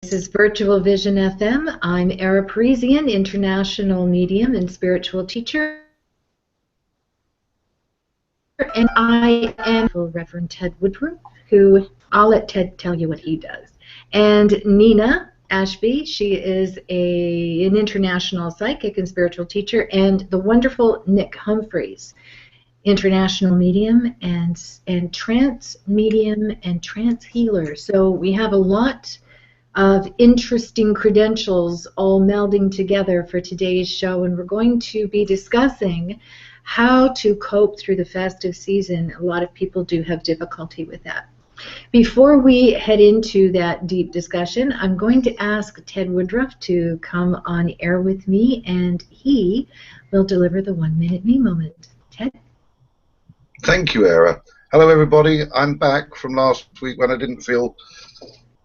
This is Virtual Vision FM. I'm Era Parisian, international medium and spiritual teacher, and I am Reverend Ted Woodruff, who I'll let Ted tell you what he does. And Nina Ashby, she is an international psychic and spiritual teacher, and the wonderful Nick Humphreys, international medium and trance medium and trance healer. So we have a lot of interesting credentials all melding together for today's show, and we're going to be discussing how to cope through the festive season. A lot of people do have difficulty with that. Before we head into that deep discussion, I'm going to ask Ted Woodruff to come on air with me, and he will deliver the 1 Minute Me moment. Ted? Thank you, Era. Hello, everybody. I'm back from last week when I didn't feel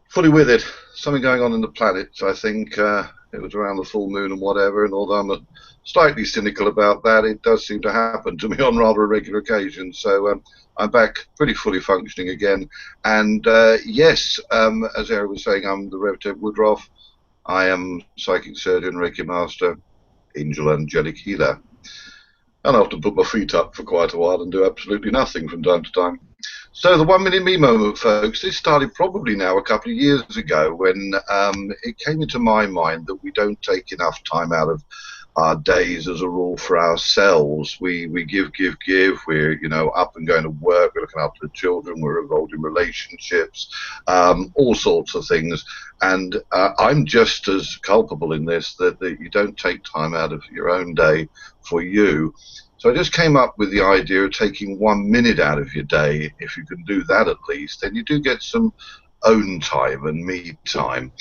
fully with it. Something going on in the planets. I think it was around the full moon and whatever, and although I'm slightly cynical about that, it does seem to happen to me on rather a regular occasion. So I'm back pretty fully functioning again. And yes, as Era was saying, I'm the Rev. Ted Woodruff. I am psychic surgeon, Reiki master, angel angelic healer. And I have to put my feet up for quite a while and do absolutely nothing from time to time. So the 1 Minute Me moment, folks, this started probably now a couple of years ago when it came into my mind that we don't take enough time out of our days as a rule for ourselves. We give. We're, up and going to work. We're looking after the children. We're involved in relationships, all sorts of things. And I'm just as culpable in this, that you don't take time out of your own day for you. So I just came up with the idea of taking 1 minute out of your day. If you can do that at least, then you do get some own time and me time.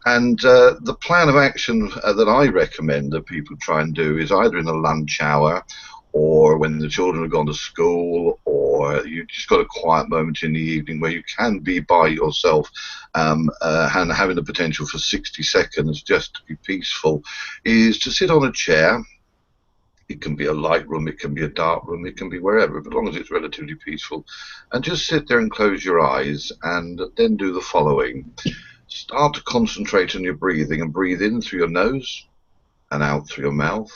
And the plan of action that I recommend that people try and do is either in a lunch hour, or when the children have gone to school, or you've just got a quiet moment in the evening where you can be by yourself and having the potential for 60 seconds just to be peaceful, is to sit on a chair. It can be a light room, it can be a dark room, it can be wherever, but as long as it's relatively peaceful. And just sit there and close your eyes and then do the following. Start to concentrate on your breathing and breathe in through your nose and out through your mouth,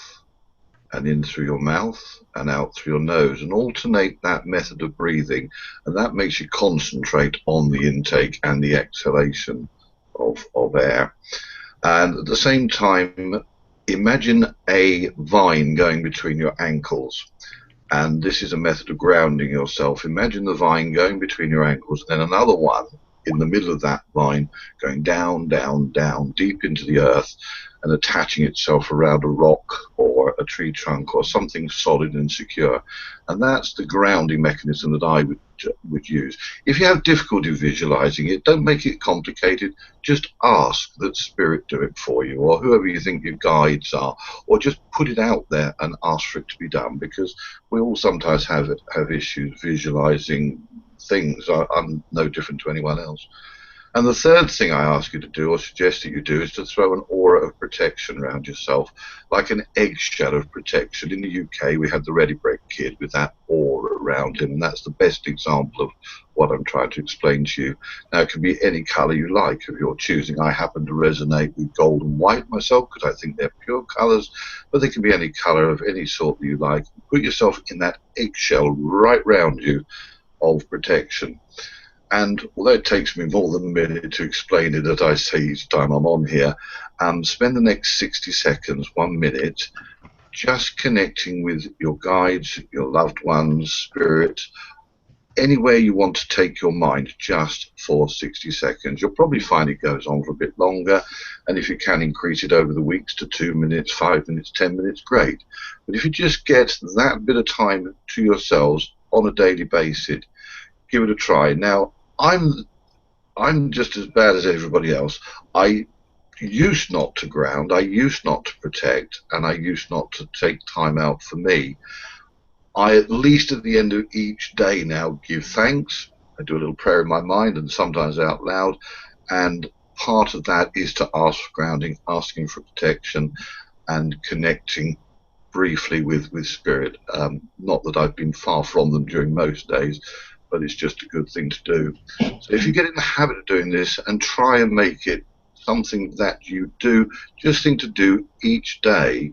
and in through your mouth and out through your nose, and alternate that method of breathing, and that makes you concentrate on the intake and the exhalation of air. And at the same time, imagine a vine going between your ankles, and this is a method of grounding yourself. Imagine the vine going between your ankles, and then another one in the middle of that vine going down, down, down, deep into the earth, and attaching itself around a rock or a tree trunk or something solid and secure. And that's the grounding mechanism that I would use. If you have difficulty visualizing it, don't make it complicated. Just ask that spirit do it for you, or whoever you think your guides are, or just put it out there and ask for it to be done, because we all sometimes have issues visualizing things. I'm no different to anyone else. And the third thing I ask you to do, or suggest that you do, is to throw an aura of protection around yourself, like an eggshell of protection. In the UK, we have the Ready Bread Kid with that aura around him, and that's the best example of what I'm trying to explain to you. Now, it can be any colour you like of your choosing. I happen to resonate with gold and white myself because I think they're pure colours, but they can be any colour of any sort that you like. Put yourself in that eggshell right round you of protection. And although it takes me more than a minute to explain it, as I say each time I'm on here, spend the next 60 seconds, 1 minute, just connecting with your guides, your loved ones, spirit, anywhere you want to take your mind, just for 60 seconds. You'll probably find it goes on for a bit longer, and if you can increase it over the weeks to 2 minutes, 5 minutes, 10 minutes, great. But if you just get that bit of time to yourselves on a daily basis, give it a try. Now, I'm just as bad as everybody else. I used not to ground, I used not to protect, and I used not to take time out for me. I, at least at the end of each day now, give thanks. I do a little prayer in my mind and sometimes out loud, and part of that is to ask for grounding, asking for protection, and connecting briefly with spirit. Not that I've been far from them during most days, but it's just a good thing to do. So if you get in the habit of doing this and try and make it something that you do, just thing to do each day.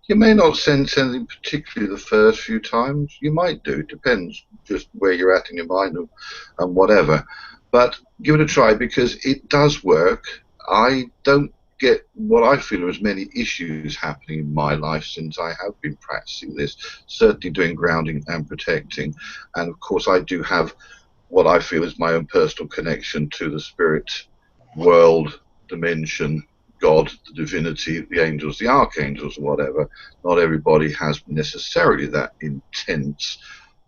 You may not sense anything particularly the first few times. You might do. It depends just where you're at in your mind and whatever. But give it a try because it does work. I don't get what I feel are as many issues happening in my life since I have been practicing this, certainly doing grounding and protecting. And of course, I do have what I feel is my own personal connection to the spirit world, dimension, God, the divinity, the angels, the archangels, whatever. Not everybody has necessarily that intense,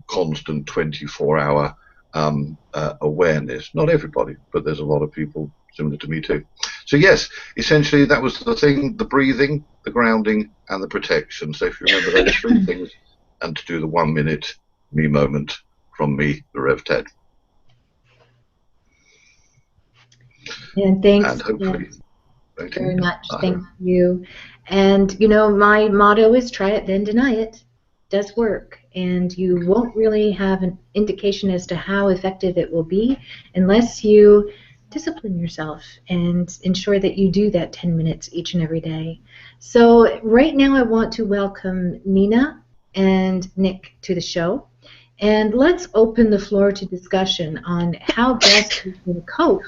constant 24-hour awareness. Not everybody, but there's a lot of people similar to me too. So yes, essentially that was the thing: the breathing, the grounding, and the protection. So if you remember those three things, and to do the 1 minute me moment from me, the Rev Ted. And thanks. And hopefully, very much. Thank you. And my motto is try it, then deny it. It does work. And you won't really have an indication as to how effective it will be unless you discipline yourself and ensure that you do that 10 minutes each and every day. So right now I want to welcome Nina and Nick to the show. And let's open the floor to discussion on how best we can cope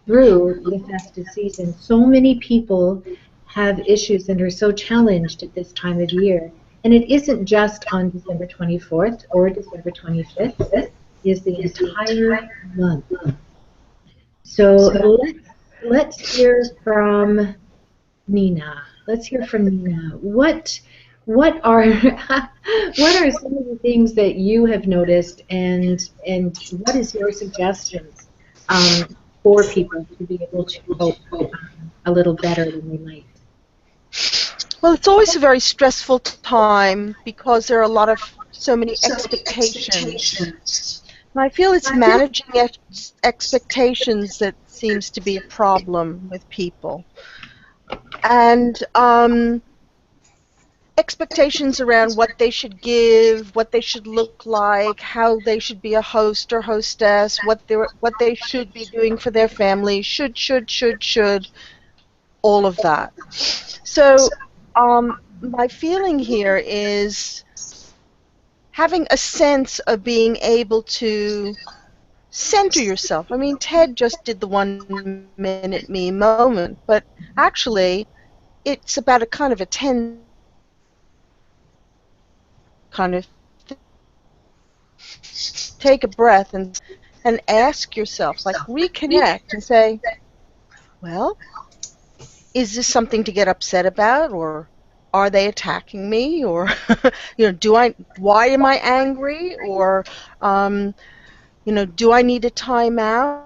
through the festive season. So many people have issues and are so challenged at this time of year. And it isn't just on December 24th or December 25th. It is the entire month. So let's hear from Nina. What are what are some of the things that you have noticed, and what is your suggestions for people to be able to cope a little better than they might? Well, it's always a very stressful time because there are so many expectations. And I feel it's managing expectations that seems to be a problem with people. And expectations around what they should give, what they should look like, how they should be a host or hostess, what they should be doing for their family, should, all of that. So my feeling here is having a sense of being able to center yourself. I mean, Ted just did the 1 minute me moment, but actually it's about a kind of a 10 kind of thing. Take a breath and ask yourself, like reconnect and say, well, is this something to get upset about, or are they attacking me, or why am I angry, or do I need a timeout,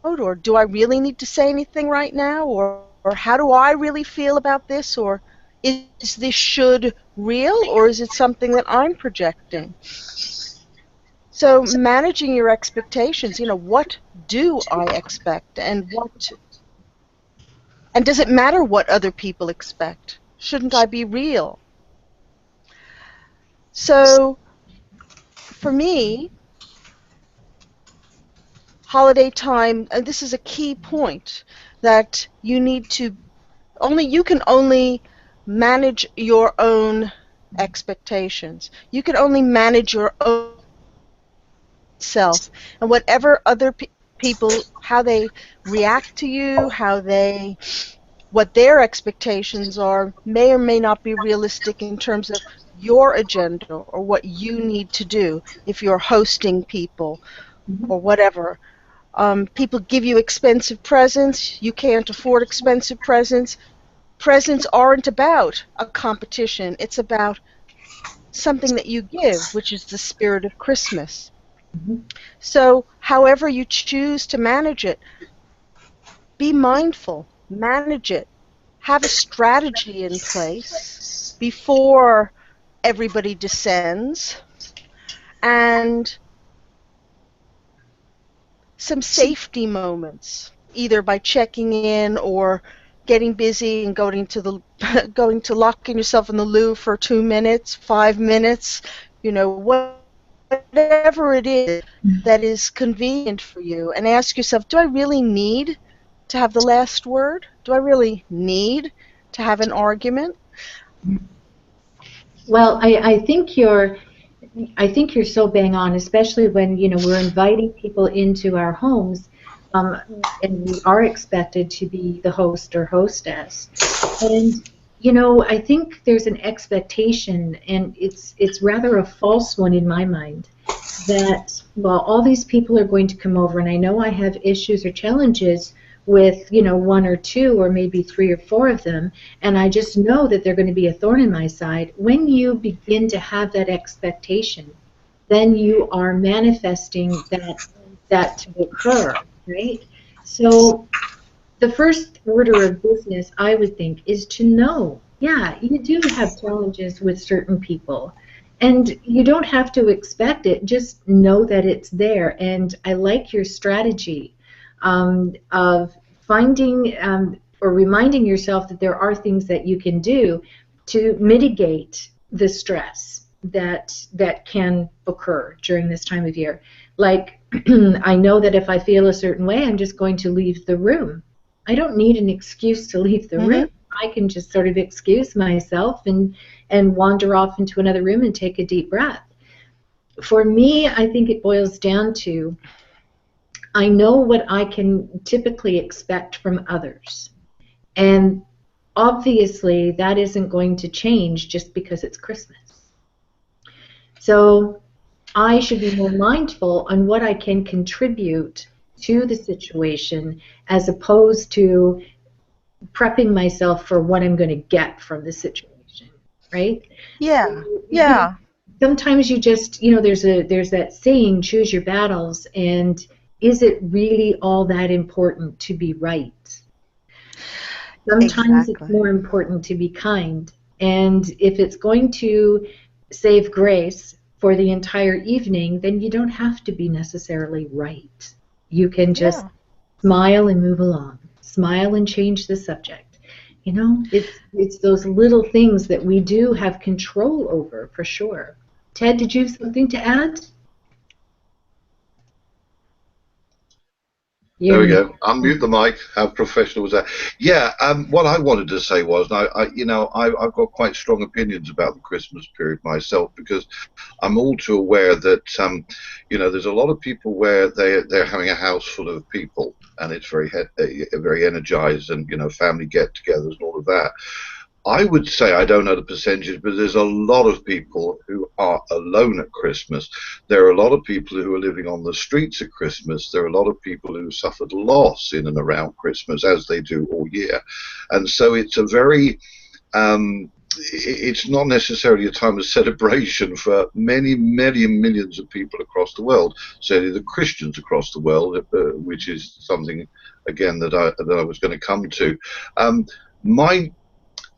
or do I really need to say anything right now, or how do I really feel about this, or is this should real, or is it something that I'm projecting? So managing your expectations, what do I expect, and does it matter what other people expect? Shouldn't I be real? So for me, holiday time, and this is a key point, that you can only manage your own expectations. You can only manage your own self, and whatever other people, how they react to you, what their expectations are, may or may not be realistic in terms of your agenda or what you need to do if you're hosting people or whatever. People give you expensive presents. You can't afford expensive presents. Presents aren't about a competition. It's about something that you give, which is the spirit of Christmas. So however you choose to manage it, be mindful, manage it, have a strategy in place before everybody descends, and some safety moments, either by checking in or getting busy and going to locking yourself in the loo for 2 minutes, 5 minutes, whatever it is that is convenient for you, and ask yourself, do I really need to have the last word? Do I really need to have an argument? Well, I think you're so bang on, especially when, we're inviting people into our homes, um, and we are expected to be the host or hostess. And, I think there's an expectation, and it's rather a false one in my mind, that, well, all these people are going to come over, and I know I have issues or challenges with, one or two or maybe three or four of them, and I just know that they're going to be a thorn in my side. When you begin to have that expectation, then you are manifesting that to occur, right? So the first order of business, I would think, is to know, yeah, you do have challenges with certain people. And you don't have to expect it, just know that it's there. And I like your strategy of finding or reminding yourself that there are things that you can do to mitigate the stress that can occur during this time of year. Like, I know that if I feel a certain way, I'm just going to leave the room. I don't need an excuse to leave the room. Mm-hmm. I can just sort of excuse myself and wander off into another room and take a deep breath. For me, I think it boils down to I know what I can typically expect from others. And obviously, that isn't going to change just because it's Christmas. So I should be more mindful on what I can contribute to the situation as opposed to prepping myself for what I'm going to get from the situation, right? So, Yeah, yeah, sometimes you just, there's that saying, choose your battles, and is it really all that important to be right? Sometimes it's exactly. more important to be kind. And if it's going to save grace for the entire evening, then you don't have to be necessarily right. You can just Yeah. smile and move along. Smile and change the subject. It's those little things that we do have control over, for sure. Ted, did you have something to add? There You're we muted. go. Unmute the mic. How professional was that? Yeah. What I wanted to say was, and I've got quite strong opinions about the Christmas period myself because I'm all too aware that, there's a lot of people where they're having a house full of people and it's very energized and family get-togethers and all of that. I would say, I don't know the percentages, but there's a lot of people who are alone at Christmas. There are a lot of people who are living on the streets at Christmas. There are a lot of people who suffered loss in and around Christmas, as they do all year. And so it's a very, it's not necessarily a time of celebration for many, many millions of people across the world, certainly the Christians across the world, which is something, again, that I was going to come to. My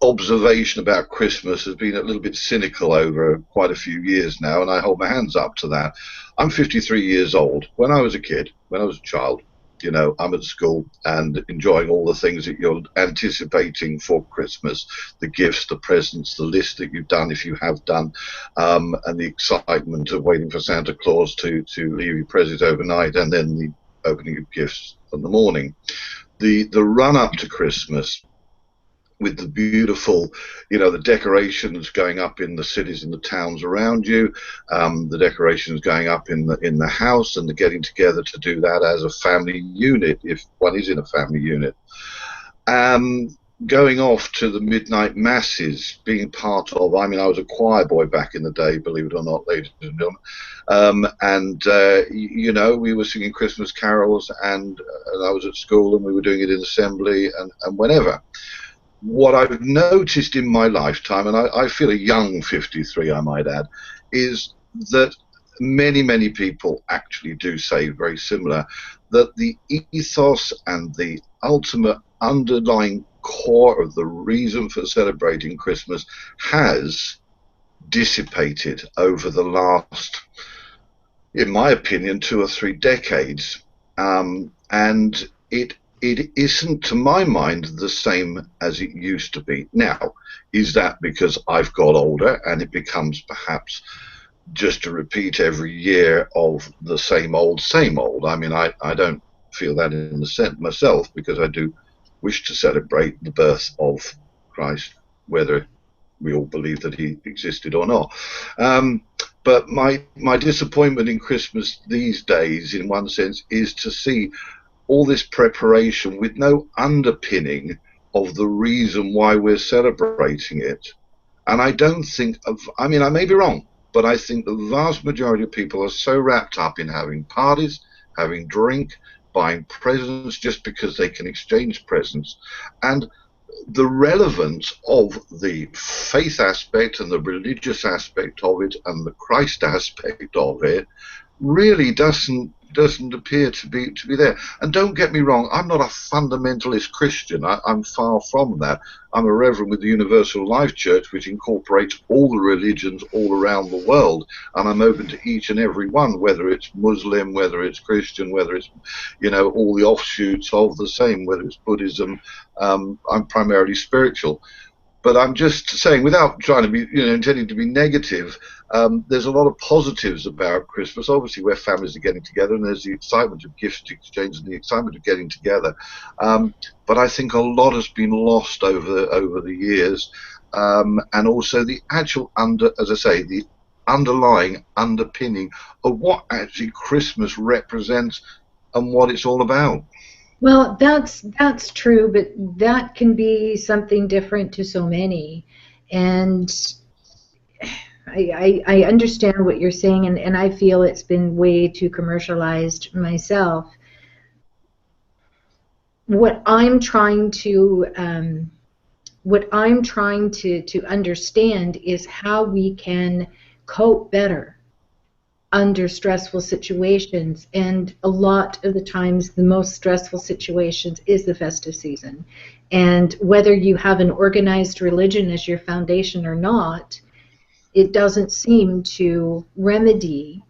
observation about Christmas has been a little bit cynical over quite a few years now, and I hold my hands up to that. I'm 53 years old. When I was a kid, when I was a child, I'm at school and enjoying all the things that you're anticipating for Christmas, the gifts, the presents, the list that you've done if you have done, and the excitement of waiting for Santa Claus to leave your present overnight, and then the opening of gifts in the morning. The run up to Christmas, with the beautiful, the decorations going up in the cities and the towns around you, the decorations going up in the house, and the getting together to do that as a family unit, if one is in a family unit. Going off to the midnight masses, being part of. I mean, I was a choir boy back in the day, believe it or not, ladies and gentlemen. We were singing Christmas carols, and I was at school, and we were doing it in assembly, and whenever. What I've noticed in my lifetime, and I feel a young 53, I might add, is that many, many people actually do say very similar, that the ethos and the ultimate underlying core of the reason for celebrating Christmas has dissipated over the last, in my opinion, 2 or 3 decades. And it isn't, to my mind, the same as it used to be. Now, is that because I've got older and it becomes perhaps just a repeat every year of the same old, same old? I mean, I don't feel that in the sense myself, because I do wish to celebrate the birth of Christ, whether we all believe that he existed or not. But my disappointment in Christmas these days, in one sense, is to see all this preparation with no underpinning of the reason why we're celebrating it. And I don't think I mean, I may be wrong, but I think the vast majority of people are so wrapped up in having parties, having drink, buying presents just because they can exchange presents. And the relevance of the faith aspect and the religious aspect of it and the Christ aspect of it really doesn't appear to be there. And don't get me wrong, I'm not a fundamentalist Christian. I'm far from that. I'm a reverend with the Universal Life Church, which incorporates all the religions all around the world, and I'm open to each and every one, whether it's Muslim, whether it's Christian, whether it's, you know, all the offshoots of the same, whether it's Buddhism. I'm primarily spiritual. But I'm just saying, without trying to be, you know, intending to be negative, there's a lot of positives about Christmas. Obviously, where families are getting together, and there's the excitement of gift exchange and the excitement of getting together. But I think a lot has been lost over the years, and also the actual as I say, the underlying underpinning of what actually Christmas represents and what it's all about. Well, that's true, but that can be something different to so many. And I understand what you're saying, and I feel it's been way too commercialized myself. What I'm trying to understand is how we can cope better under stressful situations, and a lot of the times the most stressful situations is the festive season. And whether you have an organized religion as your foundation or not, it doesn't seem to remedy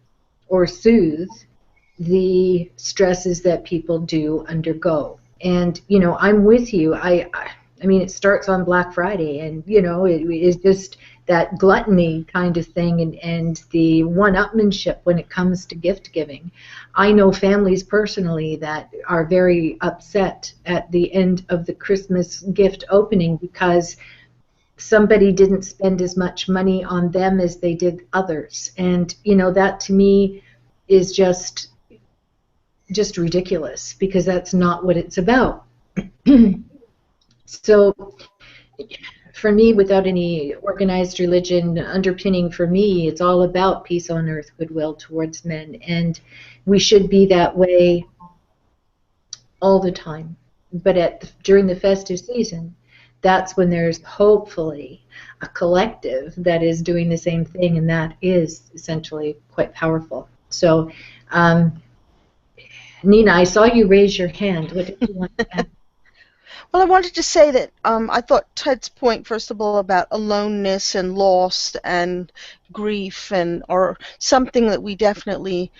or soothe the stresses that people do undergo. And you know, I'm with you. I mean, it starts on Black Friday, and you know, it is just that gluttony kind of thing, and the one-upmanship when it comes to gift giving. I know families personally that are very upset at the end of the Christmas gift opening because somebody didn't spend as much money on them as they did others. And you know, that to me is just ridiculous, because that's not what it's about. So for me, without any organized religion underpinning, for me, it's all about peace on earth, goodwill towards men. And we should be that way all the time. But during the festive season, that's when there's hopefully a collective that is doing the same thing, and that is essentially quite powerful. So, Nina, I saw you raise your hand. What did you want to add? Well, I wanted to say that I thought Ted's point, first of all, about aloneness and loss and grief or something that we definitely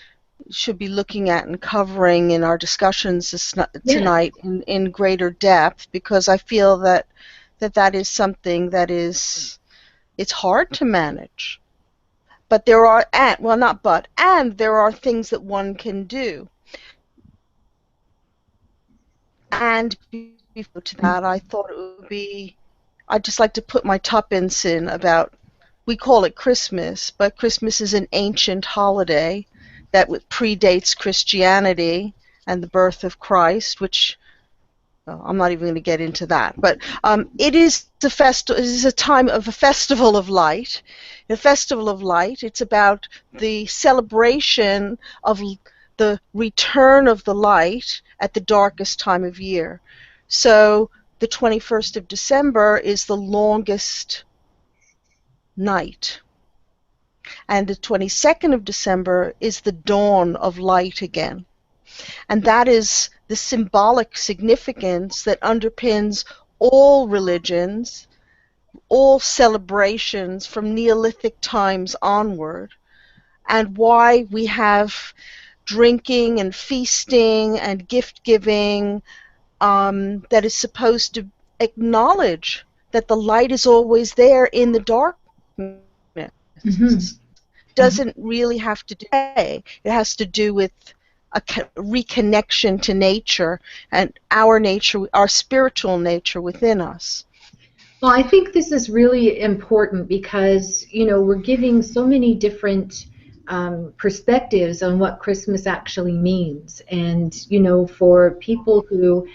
should be looking at and covering in our discussions tonight in greater depth, because I feel that is something that it's hard to manage. But there are, and there are things that one can do. And before to that, I thought it would be, I'd just like to put my tuppence in about, we call it Christmas, but Christmas is an ancient holiday that predates Christianity and the birth of Christ, which I'm not even going to get into that. But it is it is a time of a festival of light. A festival of light. It's about the celebration of the return of the light at the darkest time of year. So the 21st of December is the longest night. And the 22nd of December is the dawn of light again. And that is the symbolic significance that underpins all religions, all celebrations from Neolithic times onward, and why we have drinking and feasting and gift giving that is supposed to acknowledge that the light is always there in the darkness. Mm-hmm. Doesn't really have to do. It has to do with reconnection to nature and our nature, our spiritual nature within us. Well, I think this is really important because, we're giving so many different perspectives on what Christmas actually means. And, for people who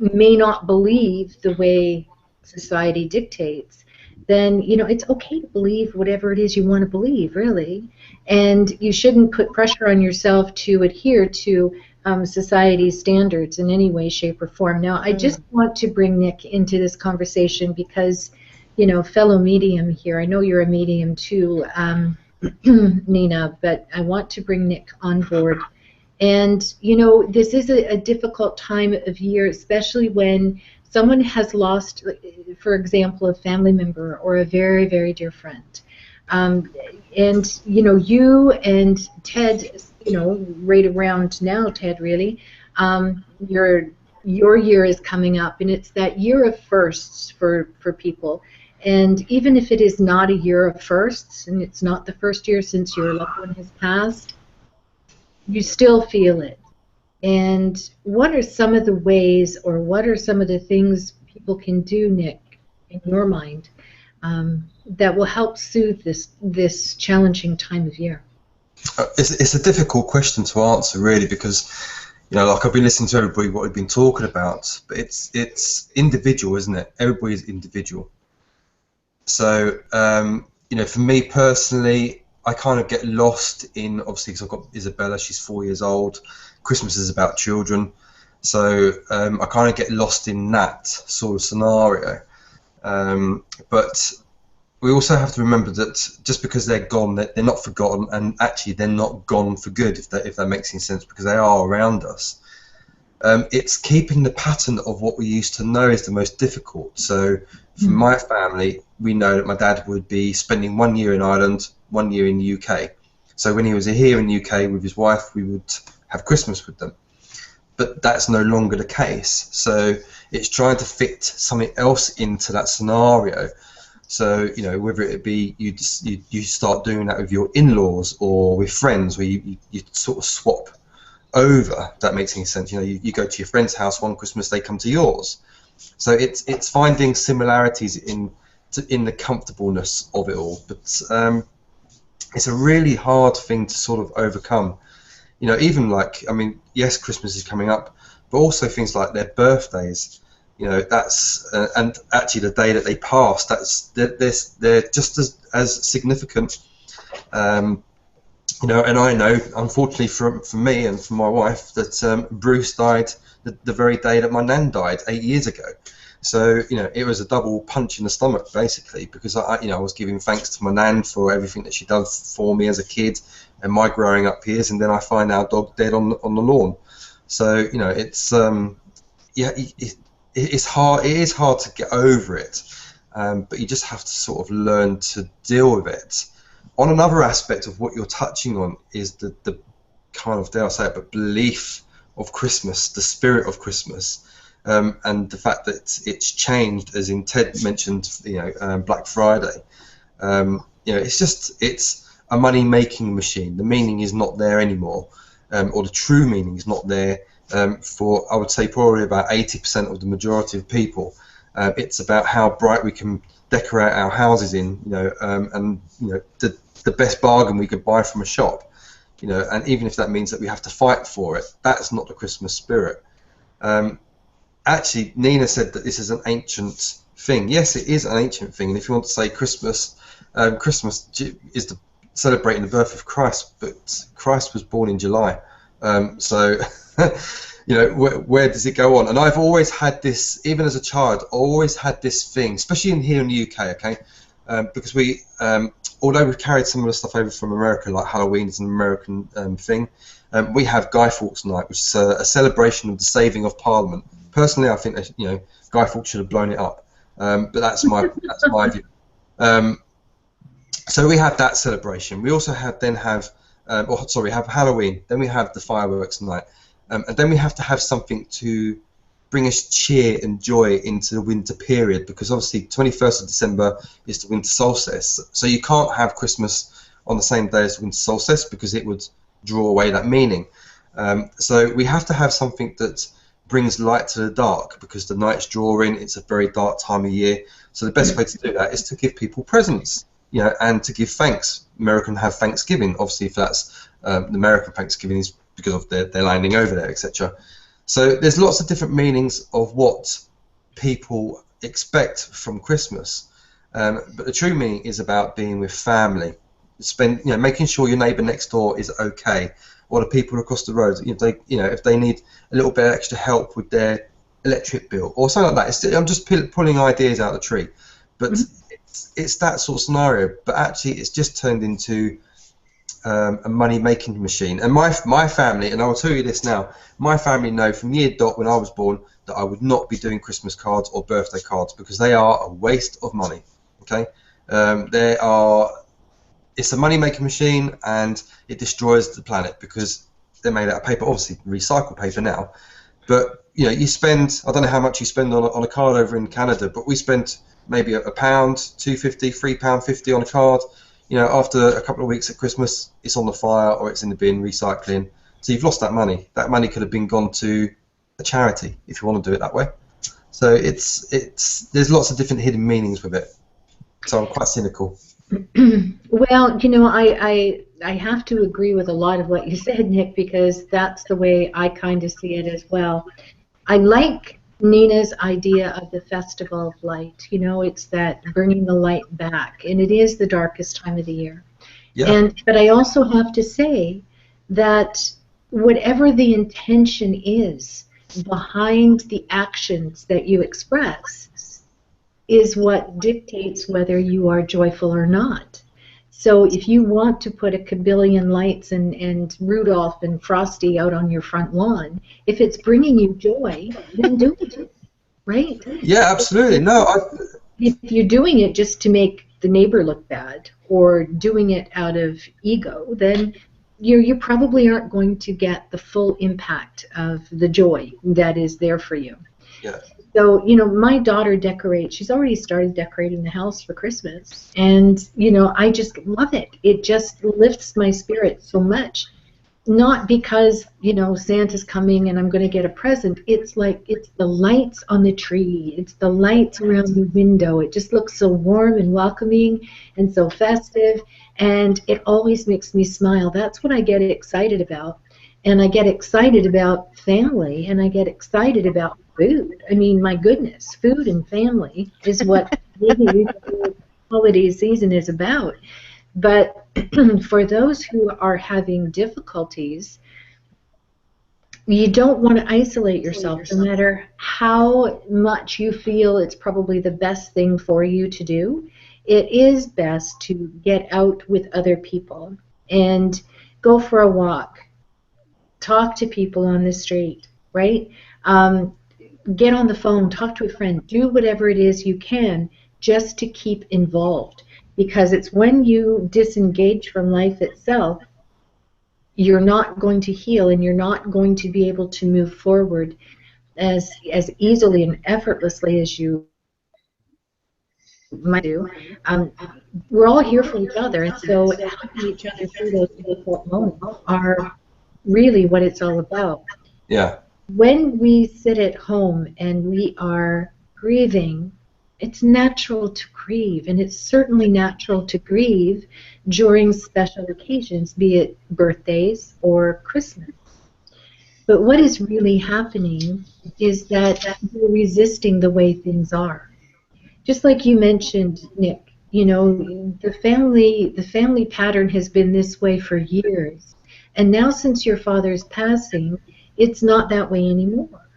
may not believe the way society dictates, then, it's okay to believe whatever it is you want to believe, really. And you shouldn't put pressure on yourself to adhere to society's standards in any way, shape, or form. Now, I just want to bring Nick into this conversation because, fellow medium here, I know you're a medium too, Nina, but I want to bring Nick on board. And, this is a difficult time of year, especially when someone has lost, for example, a family member or a very, very dear friend. And, you and Ted, right around now, Ted, really, your year is coming up, and it's that year of firsts for people. And even if it is not a year of firsts, and it's not the first year since your loved one has passed, you still feel it. And what are some of the ways, or what are some of the things people can do, Nick, in your mind, that will help soothe this challenging time of year? It's a difficult question to answer, really, because like I've been listening to everybody what we've been talking about, but it's individual, isn't it? Everybody's individual. So for me personally, I kind of get lost in, obviously, because I've got Isabella, she's 4 years old. Christmas is about children, so I kind of get lost in that sort of scenario. But we also have to remember that just because they're gone, they're not forgotten, and actually they're not gone for good, if that makes any sense, because they are around us. It's keeping the pattern of what we used to know is the most difficult. So for my family, we know that my dad would be spending 1 year in Ireland, 1 year in the UK. So when he was here in the UK with his wife, we would have Christmas with them. But that's no longer the case. So it's trying to fit something else into that scenario. So, whether it be you start doing that with your in-laws or with friends, where you sort of swap over, if that makes any sense. You go to your friend's house one Christmas, they come to yours. So it's finding similarities in the comfortableness of it all. But it's a really hard thing to sort of overcome. Even yes, Christmas is coming up, but also things like their birthdays. That's and actually the day that they pass, they're just as significant. And I know, unfortunately for me and for my wife, that Bruce died the very day that my nan died 8 years ago. So it was a double punch in the stomach, basically, because I was giving thanks to my nan for everything that she does for me as a kid and my growing up years, and then I find our dog dead on the lawn. So it's it's hard. It is hard to get over it, but you just have to sort of learn to deal with it. On another aspect of what you're touching on is the kind of, dare I say it, but belief of Christmas, the spirit of Christmas, and the fact that it's changed, as in Ted mentioned, Black Friday. It's a money-making machine. The meaning is not there anymore, or the true meaning is not there. For, I would say, probably about 80% of the majority of people. It's about how bright we can decorate our houses in, and the best bargain we could buy from a shop, and even if that means that we have to fight for it, that's not the Christmas spirit. Actually, Nina said that this is an ancient thing. Yes, it is an ancient thing, and if you want to say Christmas, Christmas is celebrating the birth of Christ, but Christ was born in July. So, where does it go on? And I've always had this, even as a child, always had this thing, especially here in the UK, okay? Because we, although we've carried some of the stuff over from America, like Halloween is an American thing, we have Guy Fawkes Night, which is a celebration of the saving of Parliament. Personally, I think that, Guy Fawkes should have blown it up, but that's my view. So we have that celebration. We also have we have Halloween, then we have the fireworks night, and then we have to have something to bring us cheer and joy into the winter period, because obviously 21st of December is the winter solstice, so you can't have Christmas on the same day as the winter solstice because it would draw away that meaning. So we have to have something that brings light to the dark, because the night's drawing. It's a very dark time of year. So the best way to do that is to give people presents, and to give thanks. American have Thanksgiving, obviously, if that's the American Thanksgiving is because of their landing over there, etc. So there's lots of different meanings of what people expect from Christmas, but the true meaning is about being with family. Making sure your neighbour next door is okay, or the people across the road. If they need a little bit of extra help with their electric bill or something like that. I'm just pulling ideas out of the tree, but it's that sort of scenario. But actually, it's just turned into a money-making machine. And my family, and I will tell you this now, my family know from year dot when I was born that I would not be doing Christmas cards or birthday cards, because they are a waste of money. Okay, it's a money-making machine, and it destroys the planet because they're made out of paper. Obviously, recycled paper now, but you spend, I don't know how much you spend on a card over in Canada, but we spent maybe £1, £2.50, £3.50 on a card. After a couple of weeks at Christmas, it's on the fire or it's in the bin recycling. So you've lost that money. That money could have been gone to a charity if you want to do it that way. So there's lots of different hidden meanings with it. So I'm quite cynical. Well, I have to agree with a lot of what you said, Nick, because that's the way I kind of see it as well. I like Nina's idea of the Festival of Light. It's that bringing the light back, and it is the darkest time of the year. Yeah. But I also have to say that whatever the intention is behind the actions that you express is what dictates whether you are joyful or not. So if you want to put a kabillion lights and Rudolph and Frosty out on your front lawn, if it's bringing you joy, then do it, right? Yeah, absolutely. No, If you're doing it just to make the neighbor look bad or doing it out of ego, then you probably aren't going to get the full impact of the joy that is there for you. Yeah. So, my daughter decorates. She's already started decorating the house for Christmas. And, I just love it. It just lifts my spirit so much. Not because, Santa's coming and I'm going to get a present. It's the lights on the tree. It's the lights around the window. It just looks so warm and welcoming and so festive. And it always makes me smile. That's what I get excited about. And I get excited about family, and I get excited about food. I mean, my goodness, food and family is what the holiday season is about. But for those who are having difficulties, you don't want to isolate yourself, no matter how much you feel it's probably the best thing for you to do. It is best to get out with other people and go for a walk. Talk to people on the street, right? Get on the phone, talk to a friend, do whatever it is you can just to keep involved. Because it's when you disengage from life itself, you're not going to heal, and you're not going to be able to move forward as easily and effortlessly as you might do. We're all here for each other, and so helping each other through those difficult moments are really what it's all about. Yeah. When we sit at home and we are grieving, it's natural to grieve, and it's certainly natural to grieve during special occasions, be it birthdays or Christmas. But what is really happening is that we're resisting the way things are. Just like you mentioned, Nick, the family pattern has been this way for years. And now since your father's passing, it's not that way anymore.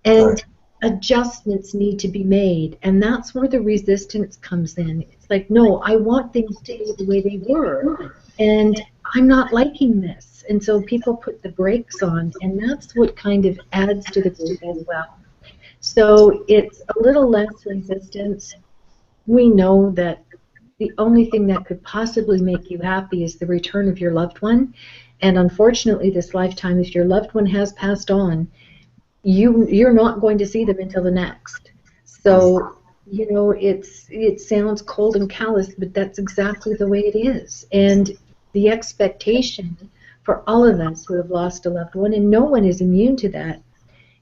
And adjustments need to be made, and that's where the resistance comes in. It's like, no, I want things to be the way they were, and I'm not liking this. And so people put the brakes on, and that's what kind of adds to the grief as well. So it's a little less resistance. We know that the only thing that could possibly make you happy is the return of your loved one. And unfortunately, this lifetime, if your loved one has passed on, you're not going to see them until the next. So, it sounds cold and callous, but that's exactly the way it is. And the expectation for all of us who have lost a loved one, and no one is immune to that,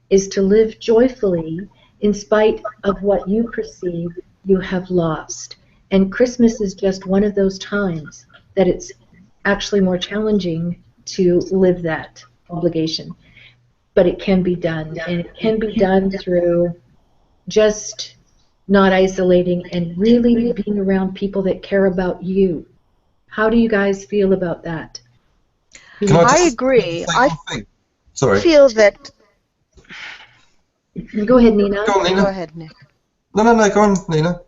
is to live joyfully in spite of what you perceive you have lost. And Christmas is just one of those times that it's actually more challenging to live that obligation. But it can be done, and it can be done through just not isolating and really being around people that care about you. How do you guys feel about that? Can I I just agree. say I one thing? Sorry. feel that. Go ahead, Nina. Go on, Go Nina. ahead, Nick. No, go on, Nina.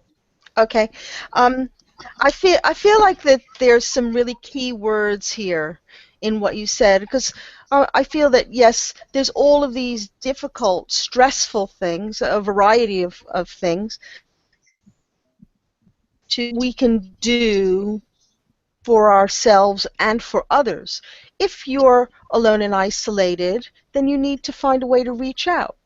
Okay. I feel like that there's some really key words here in what you said, because I feel that yes, there's all of these difficult, stressful things, a variety of things we can do for ourselves and for others. If you're alone and isolated, then you need to find a way to reach out.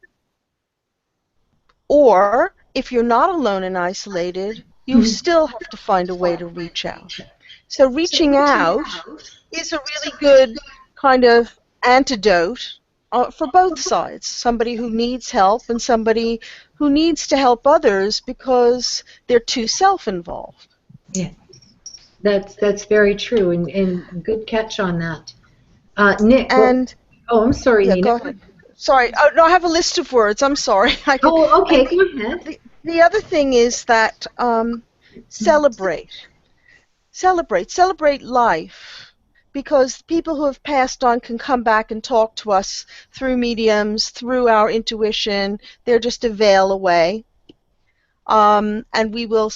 Or if you're not alone and isolated, you still have to find a way to reach out. So reaching out is a really good kind of antidote for both sides. Somebody who needs help and somebody who needs to help others because they're too self-involved. Yeah, that's very true, and good catch on that. Nick, And oh, I'm sorry, yeah, Nina. go ahead. Sorry, oh, no, I have a list of words. I'm sorry. Oh, okay, And go ahead. the other thing is that celebrate life, because people who have passed on can come back and talk to us through mediums, through our intuition. They're just a veil away, and we will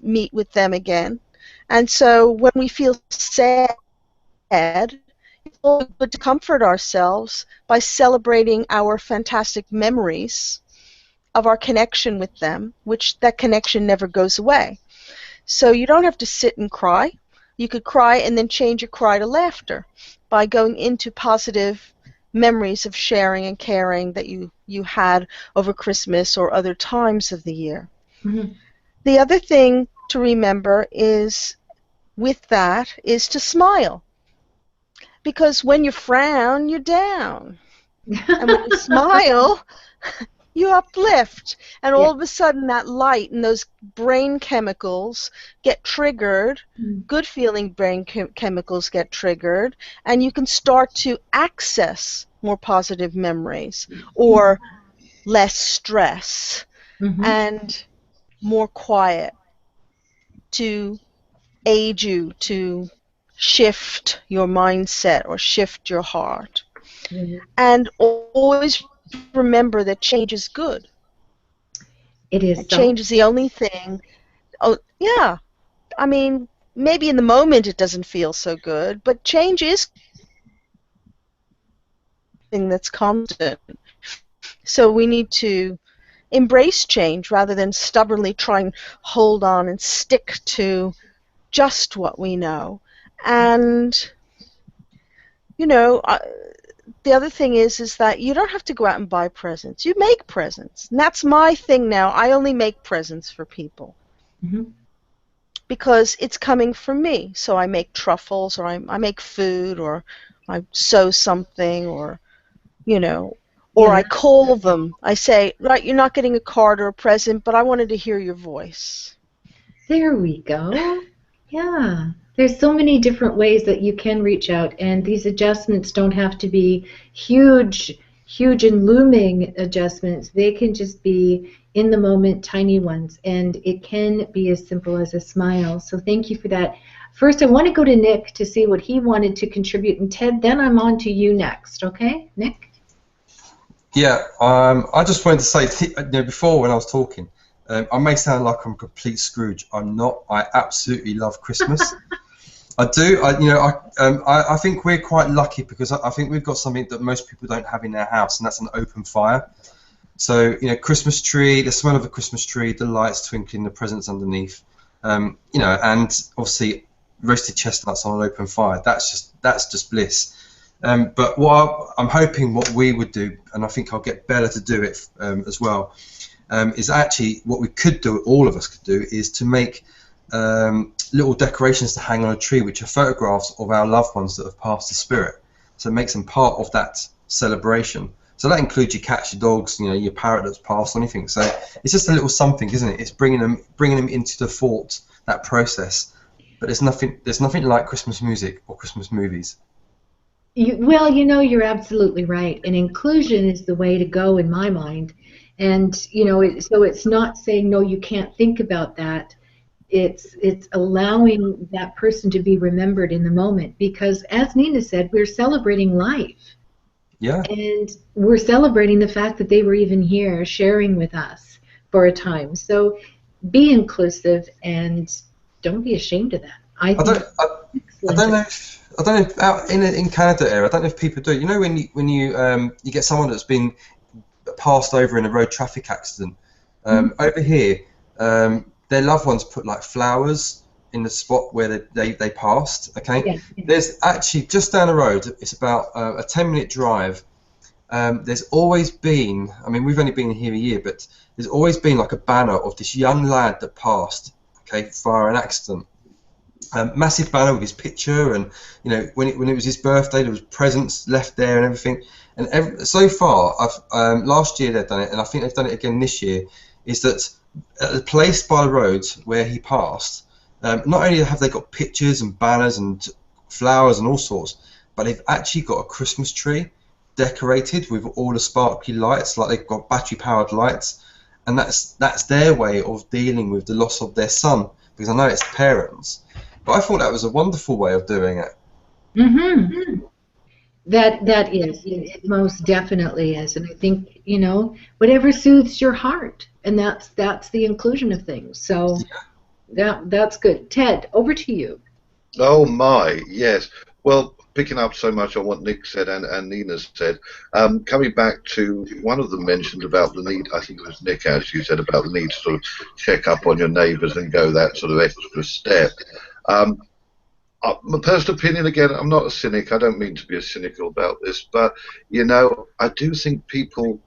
meet with them again. And so when we feel sad, it's always good to comfort ourselves by celebrating our fantastic memories of our connection with them, which that connection never goes away. So you don't have to sit and cry. You could cry and then change your cry to laughter by going into positive memories of sharing and caring that you had over Christmas or other times of the year. Mm-hmm. The other thing to remember is with that is to smile. Because when you frown, you're down. And when you smile, you uplift. And all of a sudden that light and those brain chemicals get triggered, good feeling brain chemicals get triggered, and you can start to access more positive memories or less stress and more quiet to aid you to shift your mindset or shift your heart. And always remember that change is good. It is. Change is the only thing. Oh, yeah. I mean, maybe in the moment it doesn't feel so good, but change is something that's constant. So we need to embrace change rather than stubbornly try and hold on and stick to just what we know. And, you know, the other thing is that you don't have to go out and buy presents. You make presents. And that's my thing now. I only make presents for people. Because it's coming from me. So I make truffles, or I make food, or I sew something, or, you know, or I call them. I say, right, you're not getting a card or a present, but I wanted to hear your voice. There we go. Yeah. There's so many different ways that you can reach out, and these adjustments don't have to be huge and looming adjustments. They can just be in the moment, tiny ones, and it can be as simple as a smile. So thank you for that. First, I want to go to Nick to see what he wanted to contribute, and Ted, then I'm on to you next. Okay, Nick? Yeah, I just wanted to say, before when I was talking, I may sound like I'm a complete Scrooge. I'm not. I absolutely love Christmas. I do. I think we're quite lucky because I think we've got something that most people don't have in their house, and that's an open fire. So, Christmas tree, the smell of a Christmas tree, the lights twinkling, the presents underneath, and obviously roasted chestnuts on an open fire. That's just bliss. But I'm hoping what we would do, and I think I'll get Bella to do it as well, is actually what we could do, all of us could do, is to make little decorations to hang on a tree, which are photographs of our loved ones that have passed the spirit. so it makes them part of that celebration. So that includes your cats, your dogs, you know, your parrot that's passed, anything. So it's just a little something, isn't it? It's bringing them into the thought, that process. But there's nothing like Christmas music or Christmas movies. Well, you're absolutely right. And inclusion is the way to go in my mind. And, so it's not saying, no, you can't think about that. It's allowing that person to be remembered in the moment. Because, as Nina said, we're celebrating life. Yeah. And we're celebrating the fact that they were even here sharing with us for a time. So be inclusive and don't be ashamed of that. I don't know if out in Canada area, I don't know if people do. You know, when you get someone that's been passed over in a road traffic accident, over here, their loved ones put like flowers in the spot where they passed. Okay, yeah. There's actually just down the road. It's about a 10-minute drive. There's always been. I mean, we've only been here a year, but there's always been like a banner of this young lad that passed. Okay, via an accident. Massive banner with his picture, and when it was his birthday, there was presents left there and everything. And so far, last year they've done it, and I think they've done it again this year. Is that at the place by the road where he passed? Not only have they got pictures and banners and flowers and all sorts, but they've actually got a Christmas tree decorated with all the sparkly lights, like they've got battery-powered lights, and that's their way of dealing with the loss of their son. Because I know it's parents. But I thought that was a wonderful way of doing it. Mm-hmm. That is, it most definitely is, and I think whatever soothes your heart, and that's the inclusion of things. So that's good. Ted, over to you. Oh my, yes. Well, picking up so much on what Nick said and Nina said, coming back to one of them mentioned about the need, I think it was Nick, as you said, about the need to sort of check up on your neighbours and go that sort of extra step. My personal opinion, again, I'm not a cynic. I don't mean to be cynical about this, but, I do think people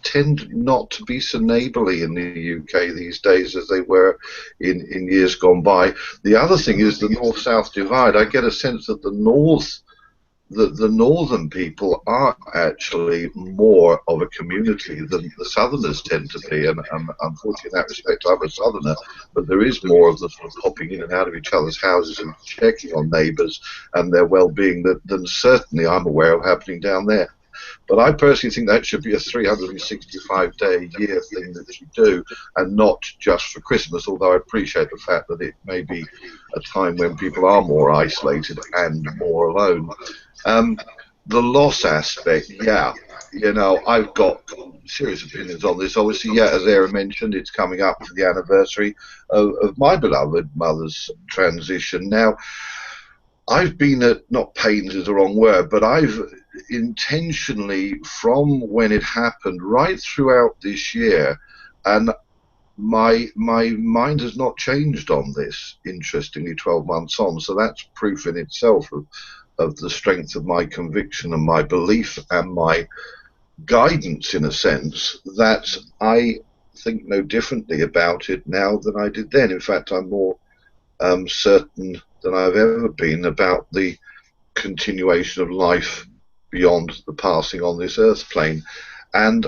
tend not to be so neighbourly in the UK these days as they were in years gone by. The other thing is the north-south divide. I get a sense that the northern people are actually more of a community than the southerners tend to be, and unfortunately in that respect I'm a southerner, but there is more of the sort of popping in and out of each other's houses and checking on neighbours and their well-being than certainly I'm aware of happening down there. But I personally think that should be a 365-day-a-year thing that you do, and not just for Christmas, although I appreciate the fact that it may be a time when people are more isolated and more alone. The loss aspect, yeah, I've got serious opinions on this. Obviously, yeah, as Era mentioned, it's coming up to the anniversary of my beloved mother's transition. Now, I've been at, not pains is the wrong word, but I've intentionally, from when it happened, right throughout this year, and my mind has not changed on this, interestingly, 12 months on, so that's proof in itself of the strength of my conviction and my belief and my guidance, in a sense, that I think no differently about it now than I did then. In fact, I'm more certain than I've ever been about the continuation of life beyond the passing on this earth plane. And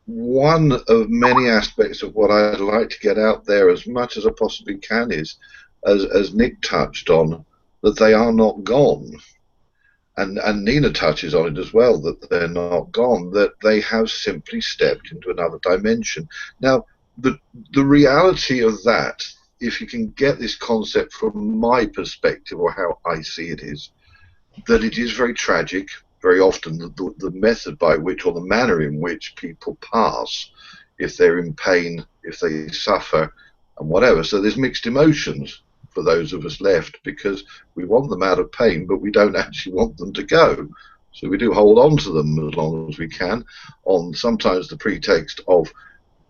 one of many aspects of what I'd like to get out there as much as I possibly can is, as Nick touched on, that they are not gone. And Nina touches on it as well, that they're not gone, that they have simply stepped into another dimension. Now, the reality of that, if you can get this concept from my perspective, or how I see it, is that it is very tragic. Very often the method by which, or the manner in which people pass, if they're in pain, if they suffer, and whatever. So there's mixed emotions for those of us left, because we want them out of pain, but we don't actually want them to go. So we do hold on to them as long as we can, on sometimes the pretext of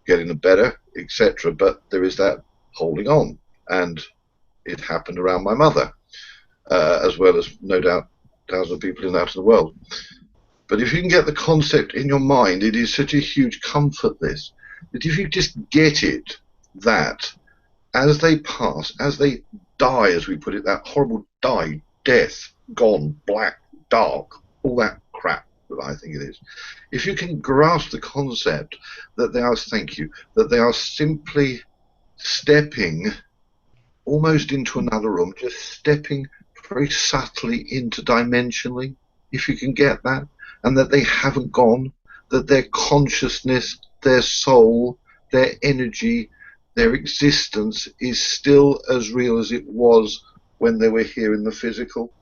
getting them better, etc. But there is that holding on, and it happened around my mother, as well as no doubt thousands of people in that the world. But if you can get the concept in your mind, it is such a huge comfort, this, that if you just get it, that as they pass, as they die, as we put it, that horrible die, death, gone, black, dark, all that crap that I think it is. If you can grasp the concept that they are, thank you, that they are simply stepping almost into another room, just stepping very subtly interdimensionally, if you can get that, and that they haven't gone, that their consciousness, their soul, their energy, their existence is still as real as it was when they were here in the physical.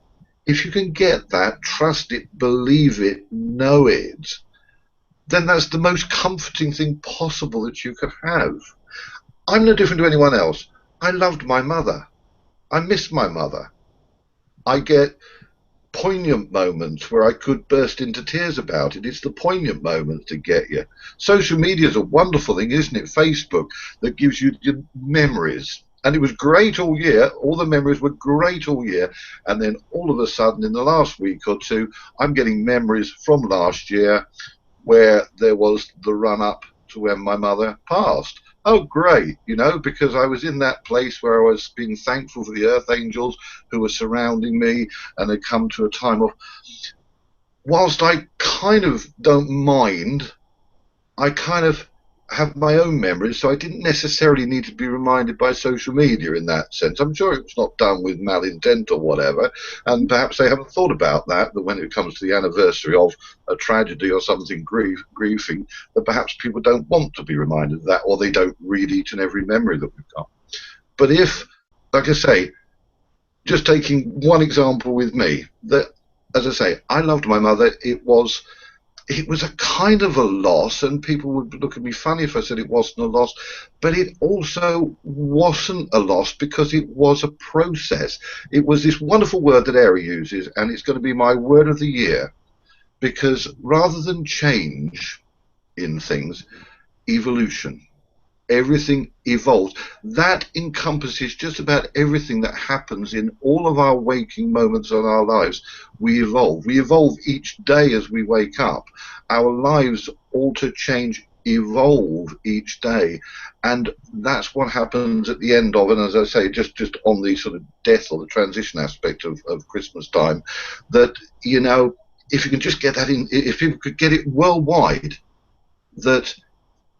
If you can get that, trust it, believe it, know it, then that's the most comforting thing possible that you could have. I'm no different to anyone else. I loved my mother. I miss my mother. I get poignant moments where I could burst into tears about it. It's the poignant moments that get you. Social media is a wonderful thing, isn't it? Facebook, that gives you your memories. And it was great all year. All the memories were great all year. And then all of a sudden, in the last week or two, I'm getting memories from last year where there was the run-up to when my mother passed. Oh, great, you know, because I was in that place where I was being thankful for the earth angels who were surrounding me, and had come to a time of, whilst I kind of don't mind, I kind of have my own memories, so I didn't necessarily need to be reminded by social media in that sense. I'm sure it was not done with malintent or whatever, and perhaps they haven't thought about that when it comes to the anniversary of a tragedy or something grieving, that perhaps people don't want to be reminded of that, or they don't read each and every memory that we've got. But if, like I say, just taking one example with me, that, as I say, I loved my mother. It was a kind of a loss, and people would look at me funny if I said it wasn't a loss, but it also wasn't a loss because it was a process. It was this wonderful word that Era uses, and it's going to be my word of the year, because rather than change in things, evolution. Everything evolves. That encompasses just about everything that happens in all of our waking moments in our lives. We evolve. We evolve each day as we wake up. Our lives alter, change, evolve each day. And that's what happens at the end of, and as I say, just on the sort of death or the transition aspect of Christmas time, that, you know, if you can just get that in, if people could get it worldwide, that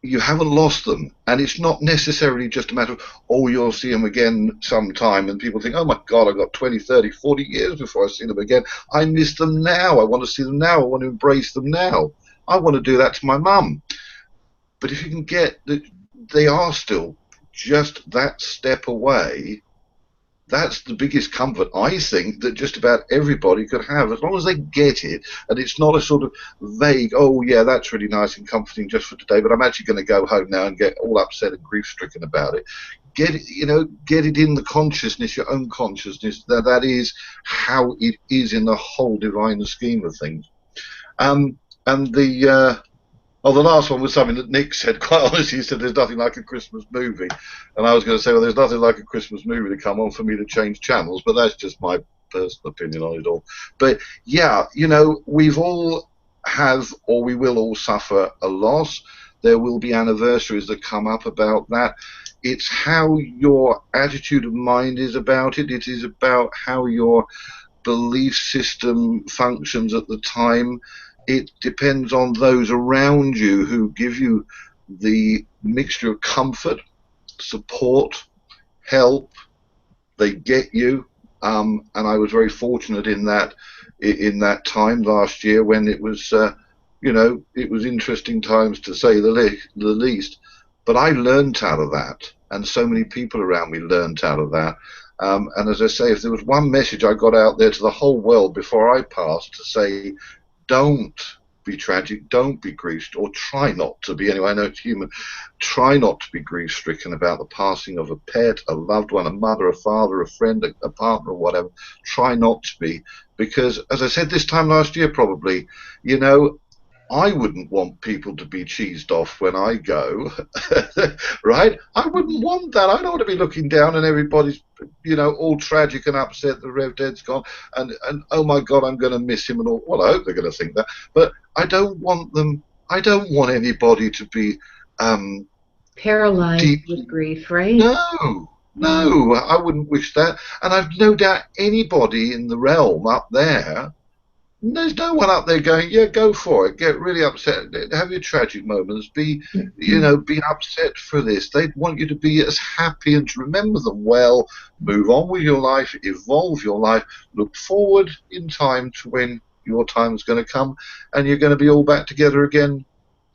you haven't lost them, and it's not necessarily just a matter of, oh, you'll see them again sometime, and people think, oh my God, I've got 20, 30, 40 years before I see them again. I miss them now. I want to see them now. I want to embrace them now. I want to do that to my mum. But if you can get that they are still just that step away, that's the biggest comfort, I think, that just about everybody could have, as long as they get it, and it's not a sort of vague, oh yeah, that's really nice and comforting just for today, but I'm actually going to go home now and get all upset and grief-stricken about it. Get it, you know, get it in the consciousness, your own consciousness, that is how it is in the whole divine scheme of things. And the last one was something that Nick said. Quite honestly, he said there's nothing like a Christmas movie. And I was going to say, well, there's nothing like a Christmas movie to come on for me to change channels, but that's just my personal opinion on it all. But yeah, you know, we've all have, or we will all suffer a loss. There will be anniversaries that come up about that. It's how your attitude of mind is about it. It is about how your belief system functions at the time. It depends on those around you who give you the mixture of comfort, support, help. They get you, and I was very fortunate in that time last year when it was, you know, it was interesting times to say the least. But I learned out of that, and so many people around me learned out of that. And as I say, if there was one message I got out there to the whole world before I passed, to say, don't be tragic, don't be grief, or try not to be, anyway, I know it's human, try not to be grief-stricken about the passing of a pet, a loved one, a mother, a father, a friend, a partner, or whatever. Try not to be, because, as I said this time last year probably, you know, I wouldn't want people to be cheesed off when I go, right? I wouldn't want that. I don't want to be looking down and everybody's, you know, all tragic and upset the Rev Dead's gone, and oh my God, I'm going to miss him and all. Well, I hope they're going to think that, but I don't want them. I don't want anybody to be paralyzed deep with grief, right? No, I wouldn't wish that, and I've no doubt anybody in the realm up there there's no one up there going, yeah, go for it. Get really upset. Have your tragic moments. Be upset for this. They want you to be as happy and to remember them well. Move on with your life. Evolve your life. Look forward in time to when your time is going to come, and you're going to be all back together again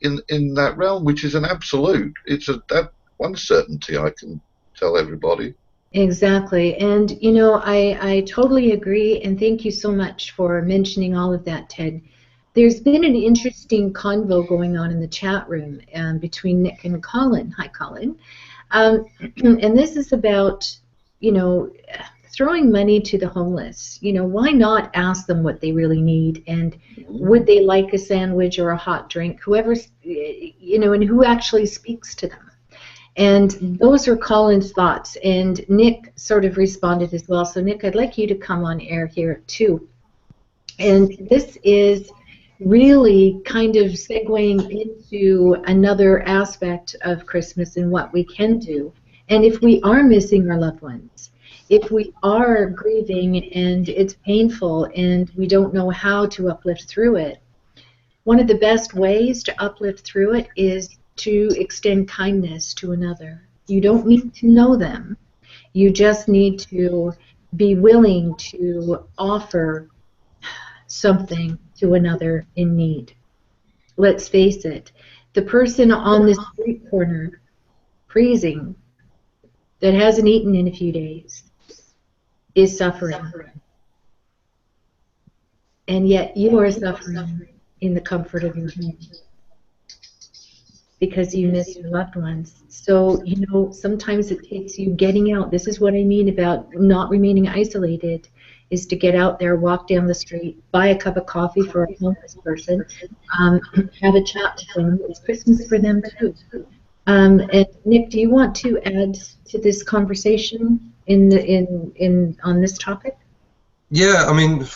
in that realm, which is an absolute. It's that one certainty I can tell everybody. Exactly. And, I totally agree. And thank you so much for mentioning all of that, Ted. There's been an interesting convo going on in the chat room between Nick and Colin. Hi, Colin. And this is about, you know, throwing money to the homeless. Why not ask them what they really need, and would they like a sandwich or a hot drink? Whoever's, and who actually speaks to them. And those are Colin's thoughts, and Nick sort of responded as well. So Nick, I'd like you to come on air here too. And this is really kind of segueing into another aspect of Christmas and what we can do. And if we are missing our loved ones, if we are grieving and it's painful and we don't know how to uplift through it, one of the best ways to uplift through it is to extend kindness to another. You don't need to know them. You just need to be willing to offer something to another in need. Let's face it, the person on the street corner freezing that hasn't eaten in a few days is suffering. And yet you are suffering in the comfort of your home because you miss your loved ones. So, sometimes it takes you getting out. This is what I mean about not remaining isolated, is to get out there, walk down the street, buy a cup of coffee for a homeless person, have a chat with them. It's Christmas for them too. And Nick, do you want to add to this conversation on this topic? Yeah, I mean,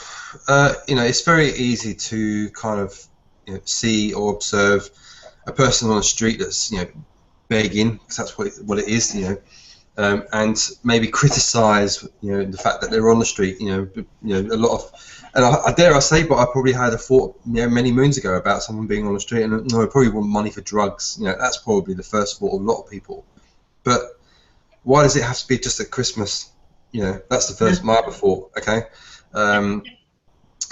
it's very easy to kind of see or observe a person on the street that's begging, because that's what it is, and maybe criticise the fact that they're on the street. A lot of, and I dare I say, but I probably had a thought many moons ago about someone being on the street, and I probably want money for drugs. That's probably the first thought of a lot of people. But why does it have to be just at Christmas? That's the first my other thought. Okay.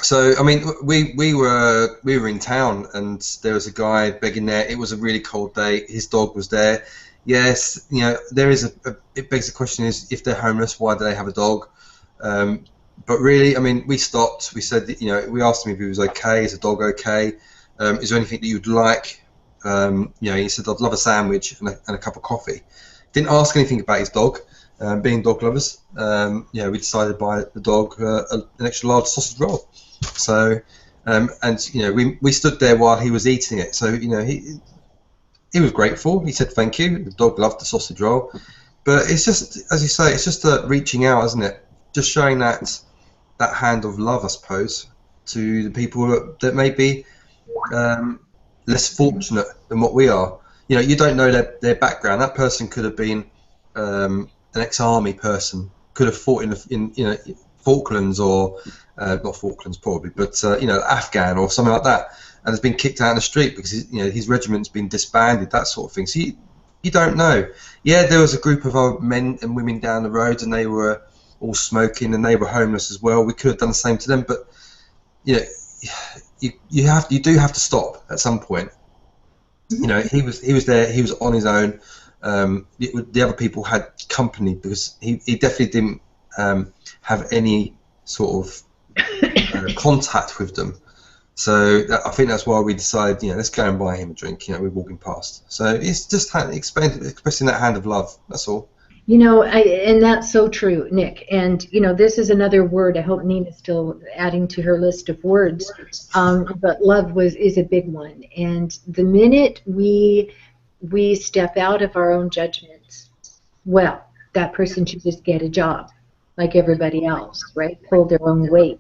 So I mean, we were in town, and there was a guy begging there. It was a really cold day. His dog was there. Yes, there is it begs the question: is if they're homeless, why do they have a dog? But really, I mean, we stopped. We said, we asked him if he was okay. Is the dog okay? Is there anything that you'd like? He said, I'd love a sandwich and a cup of coffee. Didn't ask anything about his dog. Being dog lovers, we decided to buy the dog an extra large sausage roll. So, we stood there while he was eating it. So, he was grateful. He said thank you. The dog loved the sausage roll. But it's just, as you say, it's just reaching out, isn't it? Just showing that hand of love, I suppose, to the people that may be less fortunate than what we are. You don't know their background. That person could have been an ex-army person, could have fought in Falklands, or not Falklands probably, but Afghan or something like that, and has been kicked out in the street because his regiment's been disbanded, that sort of thing. So you don't know. Yeah, there was a group of old men and women down the road, and they were all smoking, and they were homeless as well. We could have done the same to them, but you do have to stop at some point. He was there. He was on his own. The other people had company because he definitely didn't have any sort of contact with them. So I think that's why we decided, let's go and buy him a drink. We're walking past. So it's just expressing that hand of love. That's all. And that's so true, Nick. And, this is another word. I hope Nina's still adding to her list of words. But love is a big one. And the minute we step out of our own judgments, well, that person should just get a job like everybody else, right? Pull their own weight.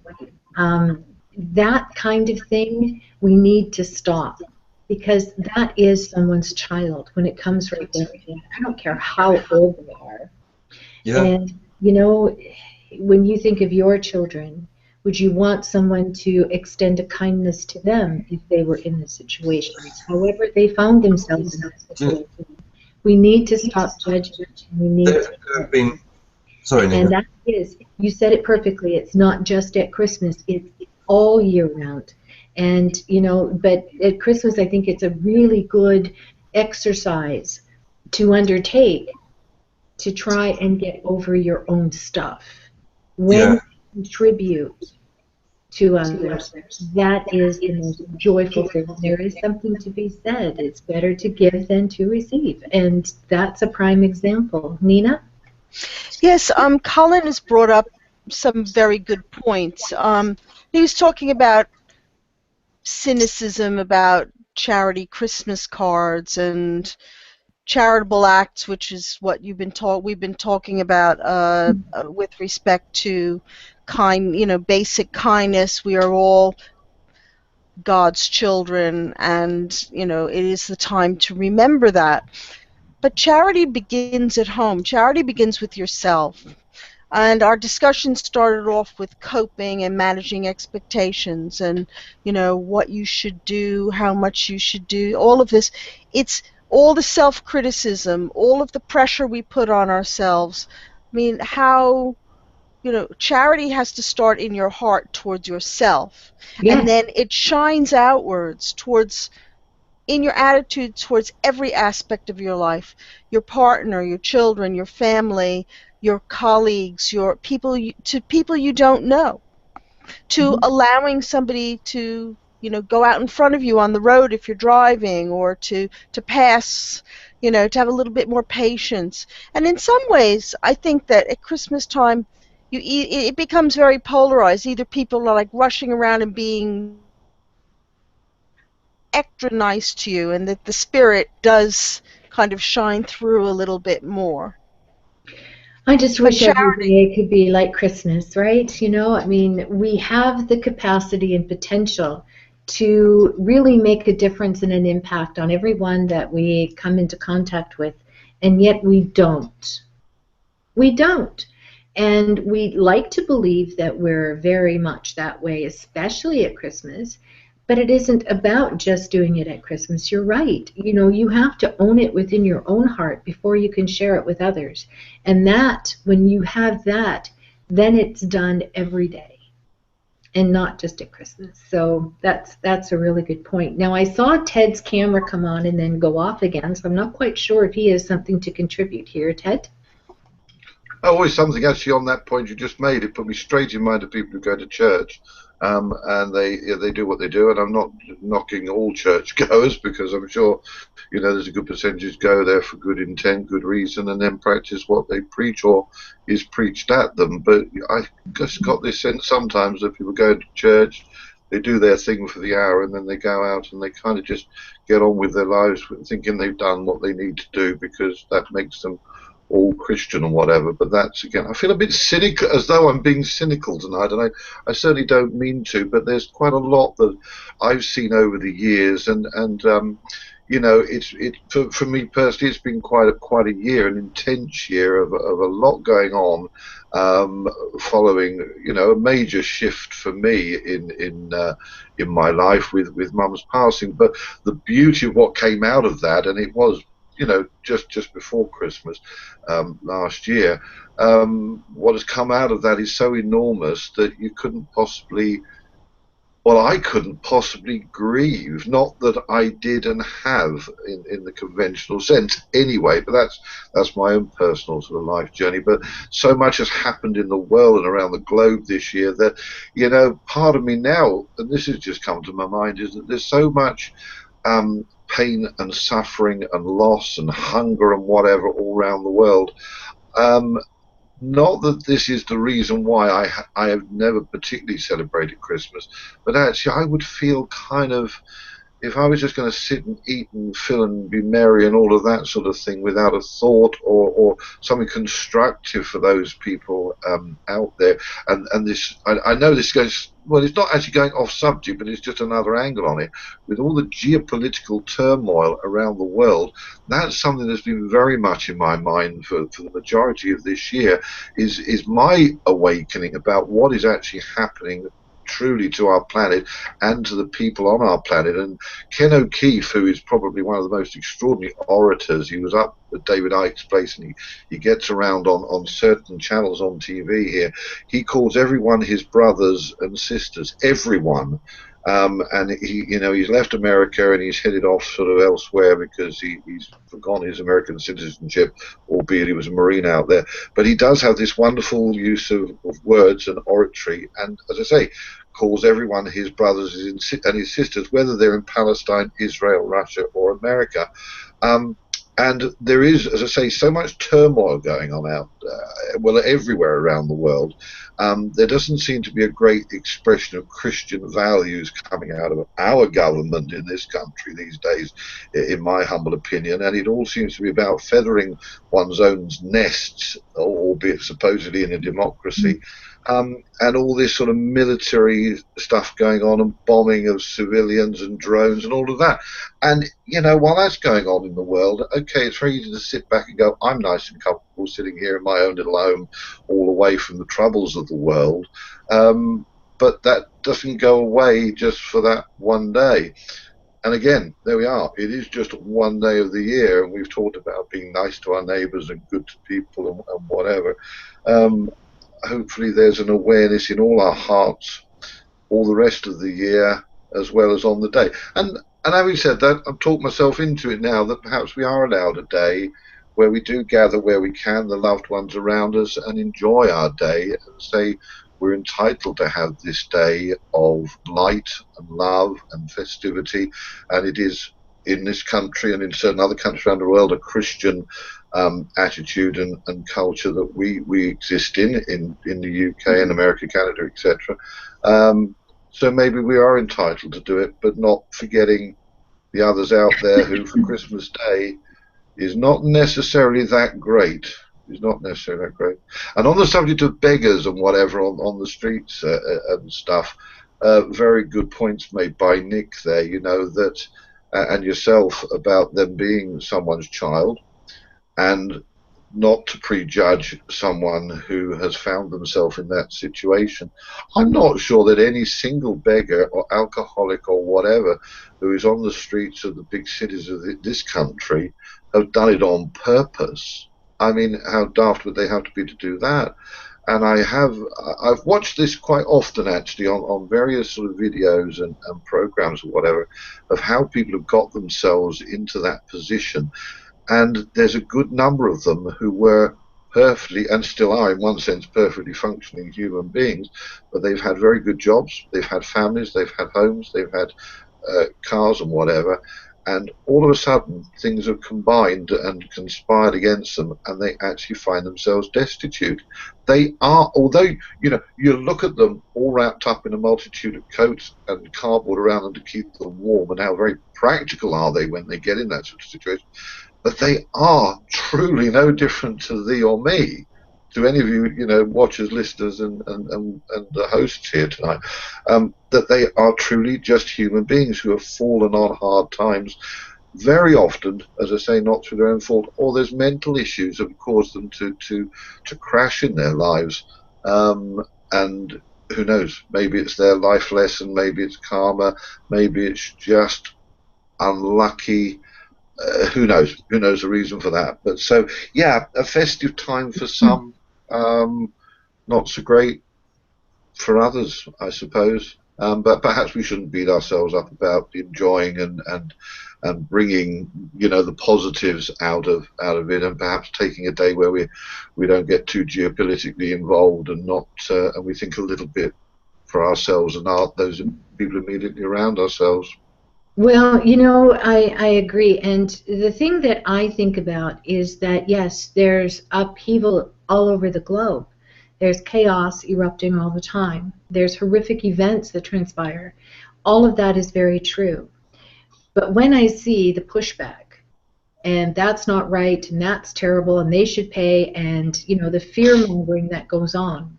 That kind of thing we need to stop, because that is someone's child when it comes right there. I don't care how old they are. Yeah. And, when you think of your children, Would you want someone to extend a kindness to them if they were in the situation, however they found themselves in that situation? We need to stop judging. We need There to, have been, sorry, and Nina. that is, you said it perfectly. It's not just at Christmas. It's all year round. And, but at Christmas, I think it's a really good exercise to undertake to try and get over your own stuff. When Yeah, you contribute to others, that is the most joyful thing. There is something to be said. It's better to give than to receive. And that's a prime example. Nina? Yes, Colin has brought up some very good points. He was talking about cynicism about charity Christmas cards and charitable acts, which is what we've been talking about with respect to basic kindness. We are all God's children, and it is the time to remember that. But charity begins at home. Charity begins with yourself. And our discussion started off with coping and managing expectations and, what you should do, how much you should do, all of this. It's all the self-criticism, all of the pressure we put on ourselves. I mean, charity has to start in your heart towards yourself. And Yes. then it shines outwards in your attitude towards every aspect of your life, your partner, your children, your family, your colleagues, to people you don't know, to Mhm. allowing somebody to go out in front of you on the road if you're driving, or to pass, to have a little bit more patience. And in some ways, I think that at Christmas time, it becomes very polarized. Either people are like rushing around and being extra nice to you, and that the spirit does kind of shine through a little bit more. I just But wish every charity, day could be like Christmas, right? I mean, we have the capacity and potential to really make a difference and an impact on everyone that we come into contact with, and yet we don't. We don't. And we like to believe that we're very much that way, especially at Christmas. But it isn't about just doing it at Christmas. You're right. You have to own it within your own heart before you can share it with others. And that, when you have that, then it's done every day and not just at Christmas. So that's a really good point. Now I saw Ted's camera come on and then go off again, so I'm not quite sure if he has something to contribute here. Ted? Oh, always something actually on that point you just made. It put me straight in mind of people who go to church, and they do what they do. And I'm not knocking all church goers, because I'm sure there's a good percentage go there for good intent, good reason, and then practice what they preach or is preached at them. But I just got this sense sometimes that people go to church, they do their thing for the hour, and then they go out and they kind of just get on with their lives, thinking they've done what they need to do because that makes them all Christian and whatever. But that's, again, I feel a bit cynical, as though I'm being cynical tonight, and I certainly don't mean to. But there's quite a lot that I've seen over the years, and it's for me personally, it's been quite a year, an intense year of a lot going on, following a major shift for me in my life with Mum's passing. But the beauty of what came out of that, and it was just before Christmas last year, what has come out of that is so enormous that you couldn't possibly, well, I couldn't possibly grieve. Not that I did and have in the conventional sense anyway, but that's my own personal sort of life journey. But so much has happened in the world and around the globe this year that, part of me now, and this has just come to my mind, is that there's so much pain and suffering and loss and hunger and whatever all around the world. Um, Not that this is the reason why I have never particularly celebrated Christmas, but actually I would feel kind of if I was just going to sit and eat and fill and be merry and all of that sort of thing without a thought or something constructive for those people out there, and this, I know this goes, well, it's not actually going off subject, but it's just another angle on it. With all the geopolitical turmoil around the world, that's something that's been very much in my mind for the majority of this year, is my awakening about what is actually happening truly to our planet and to the people on our planet. And Ken O'Keefe, who is probably one of the most extraordinary orators, he was up at David Icke's place, and he gets around on certain channels on TV here. He calls everyone his brothers and sisters, everyone. And he's left America and he's headed off sort of elsewhere because he's forgone his American citizenship, albeit he was a Marine out there. But he does have this wonderful use of words and oratory, and as I say, calls everyone his brothers and his sisters, whether they're in Palestine, Israel, Russia, or America. And there is, as I say, so much turmoil going on everywhere around the world. There doesn't seem to be a great expression of Christian values coming out of our government in this country these days, in my humble opinion. And it all seems to be about feathering one's own nests, albeit supposedly in a democracy. And all this sort of military stuff going on, and bombing of civilians and drones and all of that. And, while that's going on in the world, okay, it's very easy to sit back and go, I'm nice and comfortable sitting here in my own little home, all away from the troubles of the world. But that doesn't go away just for that one day. And again, there we are. It is just one day of the year, and we've talked about being nice to our neighbours and good to people and whatever. Hopefully there's an awareness in all our hearts all the rest of the year as well as on the day. And having said that, I've talked myself into it now that perhaps we are allowed a day where we do gather where we can, the loved ones around us, and enjoy our day and say we're entitled to have this day of light and love and festivity. And it is, in this country and in certain other countries around the world, a Christian attitude and culture that we exist in the UK and America, Canada, etc. So maybe we are entitled to do it, but not forgetting the others out there who, for Christmas Day, is not necessarily that great. Is not necessarily that great. And on the subject of beggars and whatever on the streets and stuff, very good points made by Nick there. That and yourself about them being someone's child, and not to prejudge someone who has found themselves in that situation. I'm not sure that any single beggar or alcoholic or whatever who is on the streets of the big cities of this country have done it on purpose. I mean, how daft would they have to be to do that? And I've watched this quite often actually on various sort of videos and programs or whatever of how people have got themselves into that position. And there's a good number of them who were perfectly, and still are in one sense, perfectly functioning human beings, but they've had very good jobs, they've had families, they've had homes, they've had cars and whatever, and all of a sudden things have combined and conspired against them, and they actually find themselves destitute. They are, although you look at them all wrapped up in a multitude of coats and cardboard around them to keep them warm, and how very practical are they when they get in that sort of situation, but they are truly no different to thee or me, to any of you, watchers, listeners, and the hosts here tonight, that they are truly just human beings who have fallen on hard times, very often, as I say, not through their own fault, or there's mental issues that have caused them to crash in their lives. And who knows, maybe it's their life lesson, maybe it's karma, maybe it's just unlucky. Who knows? Who knows the reason for that? But so, yeah, a festive time for some, not so great for others, I suppose. But perhaps we shouldn't beat ourselves up about enjoying and bringing, the positives out of it, and perhaps taking a day where we don't get too geopolitically involved and not and we think a little bit for ourselves and those people immediately around ourselves. Well, I agree. And the thing that I think about is that, yes, there's upheaval all over the globe. There's chaos erupting all the time. There's horrific events that transpire. All of that is very true. But when I see the pushback, and that's not right, and that's terrible, and they should pay, and the fear mongering that goes on,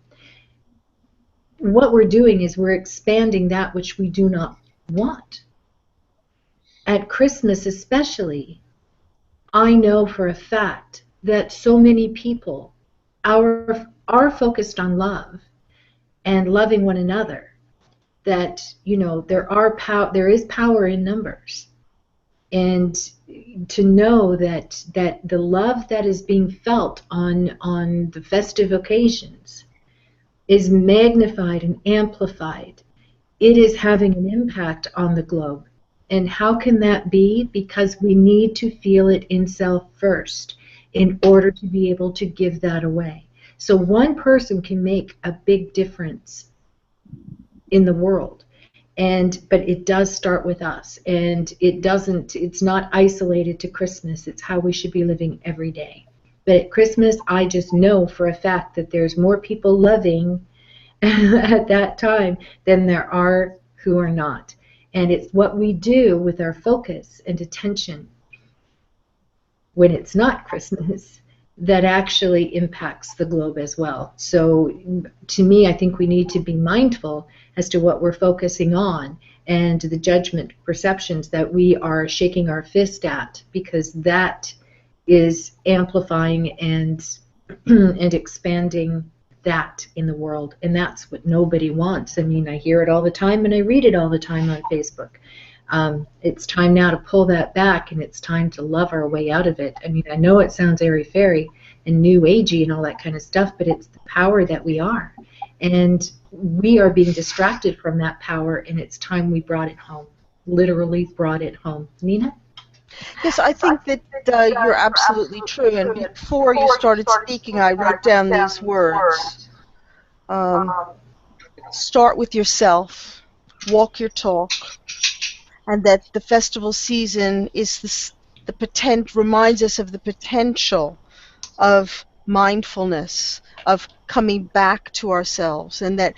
what we're doing is we're expanding that which we do not want. At Christmas especially, I know for a fact that so many people are focused on love and loving one another, that there is power in numbers, and to know that the love that is being felt on the festive occasions is magnified and amplified. It is having an impact on the globe. And how can that be? Because we need to feel it in self first in order to be able to give that away. So one person can make a big difference in the world. But it does start with us, and it's not isolated to Christmas. It's how we should be living every day. But at Christmas, I just know for a fact that there's more people loving at that time than there are who are not. And it's what we do with our focus and attention when it's not Christmas that actually impacts the globe as well. So to me, I think we need to be mindful as to what we're focusing on and the judgment perceptions that we are shaking our fist at, because that is amplifying and and expanding that in the world, and that's what nobody wants. I mean, I hear it all the time and I read it all the time on Facebook. It's time now to pull that back, and it's time to love our way out of it. I mean, I know it sounds airy-fairy and new agey and all that kind of stuff, but it's the power that we are. And we are being distracted from that power, and it's time we brought it home. Literally brought it home. Nina? Yes, I think that you're absolutely true. And before you started speaking, I wrote down these words. Start with yourself, walk your talk, and that the festival season is reminds us of the potential of mindfulness, of coming back to ourselves, and that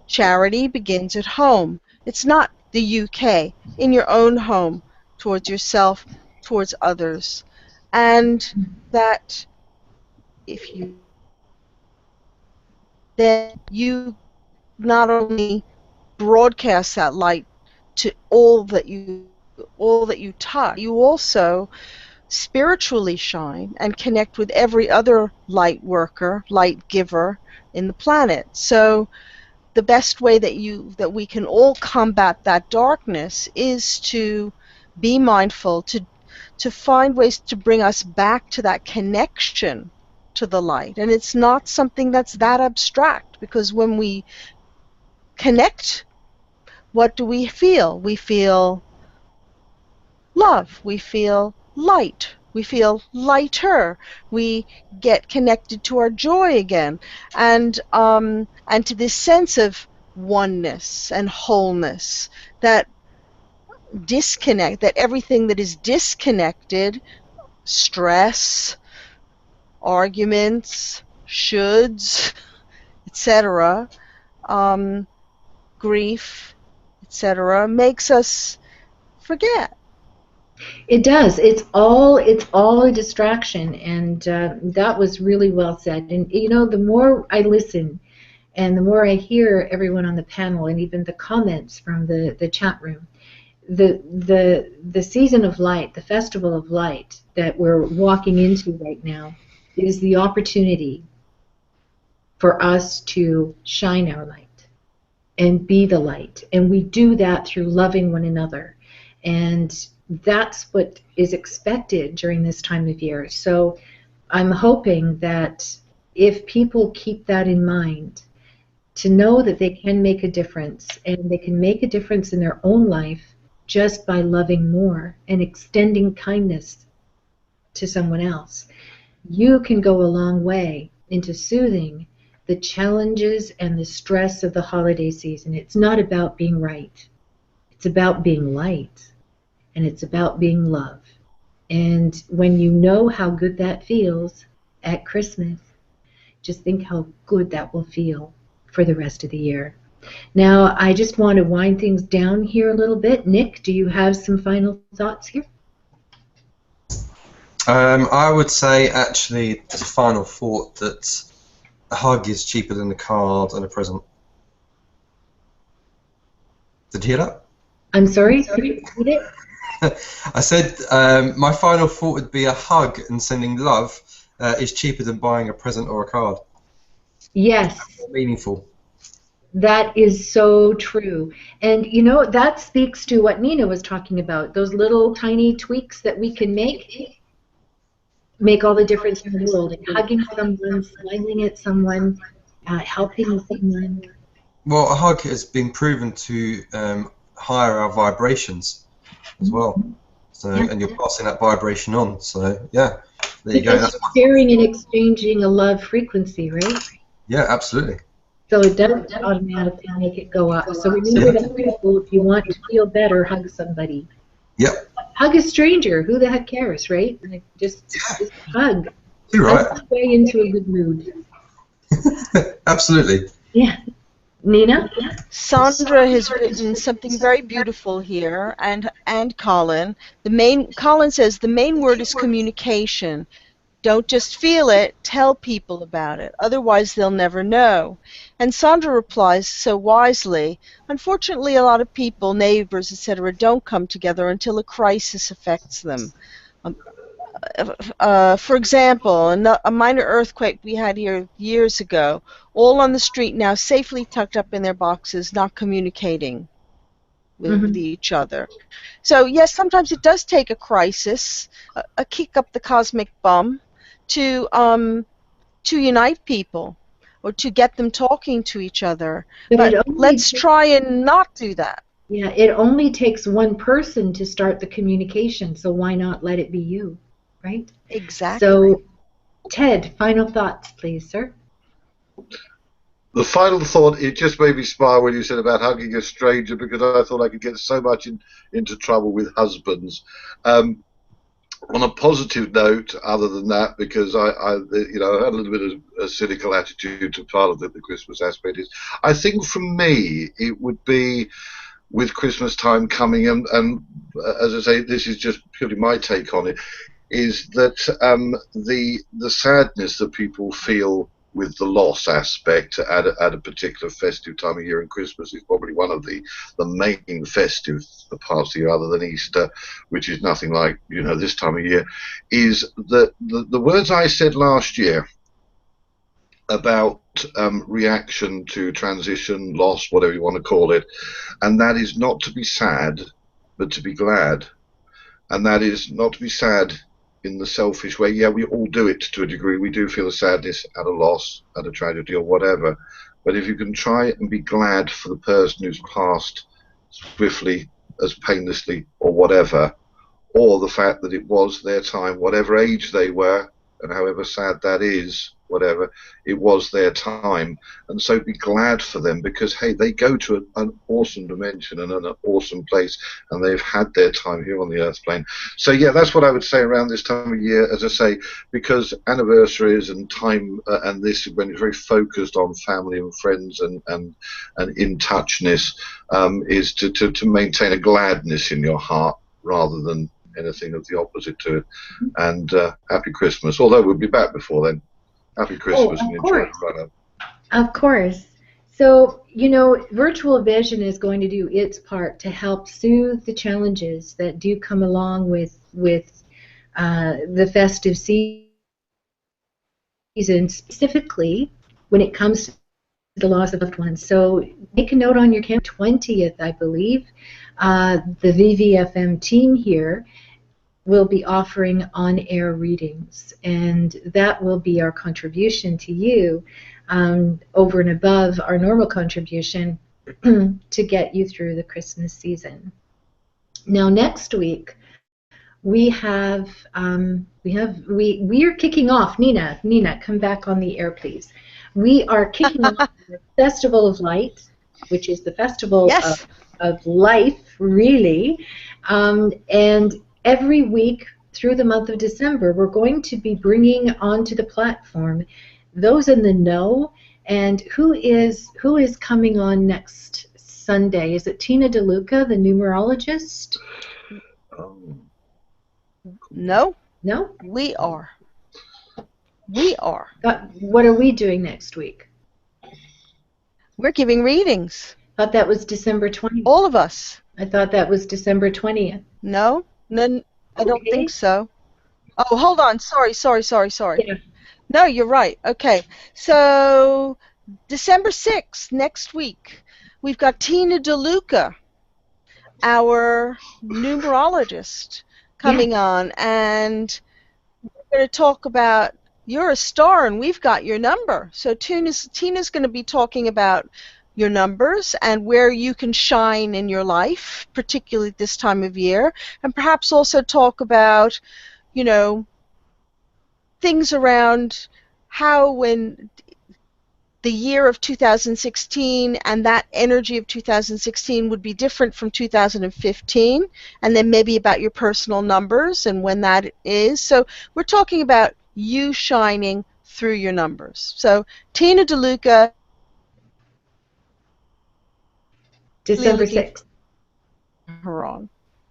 charity begins at home. It's not the UK, in your own home, towards yourself, towards others. And that if you then you not only broadcast that light to all that you touch, you also spiritually shine and connect with every other light worker, light giver in the planet. So the best way that we can all combat that darkness is to be mindful, to find ways to bring us back to that connection to the light. And it's not something that's that abstract, because when we connect, what do we feel? We feel love, we feel light, we feel lighter, we get connected to our joy again, and to this sense of oneness and wholeness, that everything that is disconnected, stress, arguments, shoulds, etc., grief, etc., makes us forget. It does. It's all a distraction, and that was really well said. And the more I listen, and the more I hear everyone on the panel, and even the comments from the chat room, the season of light, the festival of light that we're walking into right now, is the opportunity for us to shine our light and be the light, and we do that through loving one another. And that's what is expected during this time of year. So I'm hoping that if people keep that in mind, to know that they can make a difference, and they can make a difference in their own life just by loving more and extending kindness to someone else, you can go a long way into soothing the challenges and the stress of the holiday season. It's not about being right. It's about being light. And it's about being love. And when you know how good that feels at Christmas, just think how good that will feel for the rest of the year. Now, I just want to wind things down here a little bit. Nick, do you have some final thoughts here? I would say, actually, as a final thought, that a hug is cheaper than a card and a present. Did you hear that? I'm sorry, could you repeat it? I said my final thought would be a hug and sending love is cheaper than buying a present or a card. Yes. More meaningful. That is so true. And you know, that speaks to what Nina was talking about. Those little tiny tweaks that we can make all the difference in the world. And hugging someone, smiling at someone, helping someone. Well, a hug has been proven to higher our vibrations as well. So, and you're passing that vibration on. So, yeah, there you go. Because you're sharing and exchanging a love frequency, right? Yeah, absolutely. So it does automatically make it go up. So remember that, people, if you want to feel better, hug somebody. Yep. Hug a stranger. Who the heck cares, right? Like just hug. You're right. That's the way into a good mood. Absolutely. Yeah. Nina? Sandra has written something very beautiful here, and Colin. Colin says the main word is communication. Don't just feel it, tell people about it. Otherwise, they'll never know. And Sandra replies so wisely, unfortunately, a lot of people, neighbors, etc., don't come together until a crisis affects them. For example, a minor earthquake we had here years ago, all on the street now safely tucked up in their boxes, not communicating with each other. So, yes, sometimes it does take a crisis, a kick up the cosmic bum, to unite people or to get them talking to each other. But let's try and not do that. Yeah, it only takes one person to start the communication, so why not let it be you, right? Exactly. So, Ted, final thoughts, please, sir. The final thought, it just made me smile when you said about hugging a stranger, because I thought I could get so much into trouble with husbands. On a positive note, other than that, because I had a little bit of a cynical attitude to part of the Christmas aspect, is I think for me it would be with Christmas time coming, and as I say, this is just purely my take on it, is that the sadness that people feel with the loss aspect at a particular festive time of year, and Christmas is probably one of the main festive parts of the year, other than Easter, which is nothing like this time of year, is that the words I said last year about reaction to transition, loss, whatever you want to call it, and that is not to be sad, but to be glad, and that is not to be sad in the selfish way. Yeah, we all do it to a degree. We do feel a sadness at a loss, at a tragedy or whatever. But if you can try and be glad for the person who's passed swiftly, as painlessly or whatever, or the fact that it was their time, whatever age they were, and however sad that is, whatever, it was their time. And so be glad for them, because, hey, they go to an awesome dimension and an awesome place, and they've had their time here on the earth plane. So, yeah, that's what I would say around this time of year, as I say, because anniversaries and time and this, when you're very focused on family and friends and in-touchness, is to maintain a gladness in your heart rather than anything of the opposite to it. And happy Christmas, although we'll be back before then. Happy Christmas and enjoy the run-up. Of course. So, Virtual Vision is going to do its part to help soothe the challenges that do come along with the festive season, specifically when it comes to the loss of loved ones. So make a note on your calendar, 20th, I believe. The VVFM team here will be offering on-air readings, and that will be our contribution to you, over and above our normal contribution to get you through the Christmas season. Now, next week we are kicking off. Nina, come back on the air, please. We are kicking off the Festival of Light, which is the festival of life, really, and every week through the month of December, we're going to be bringing onto the platform those in the know And who is coming on next Sunday? Is it Tina DeLuca, the numerologist? Oh. No, No? we are. We are. What are we doing next week? We're giving readings. I thought that was December 20th. All of us. I thought that was December 20th. No, I don't Okay. think so. Oh, hold on. Sorry. Yeah. No, you're right. Okay. So, December 6th, next week, we've got Tina DeLuca, our numerologist, coming on, and we're going to talk about you're a star and we've got your number. So Tina's going to be talking about your numbers and where you can shine in your life, particularly this time of year, and perhaps also talk about, you know, things around how when the year of 2016 and that energy of 2016 would be different from 2015, and then maybe about your personal numbers and when that is. So we're talking about you shining through your numbers. So Tina DeLuca, December looking 6th. her on.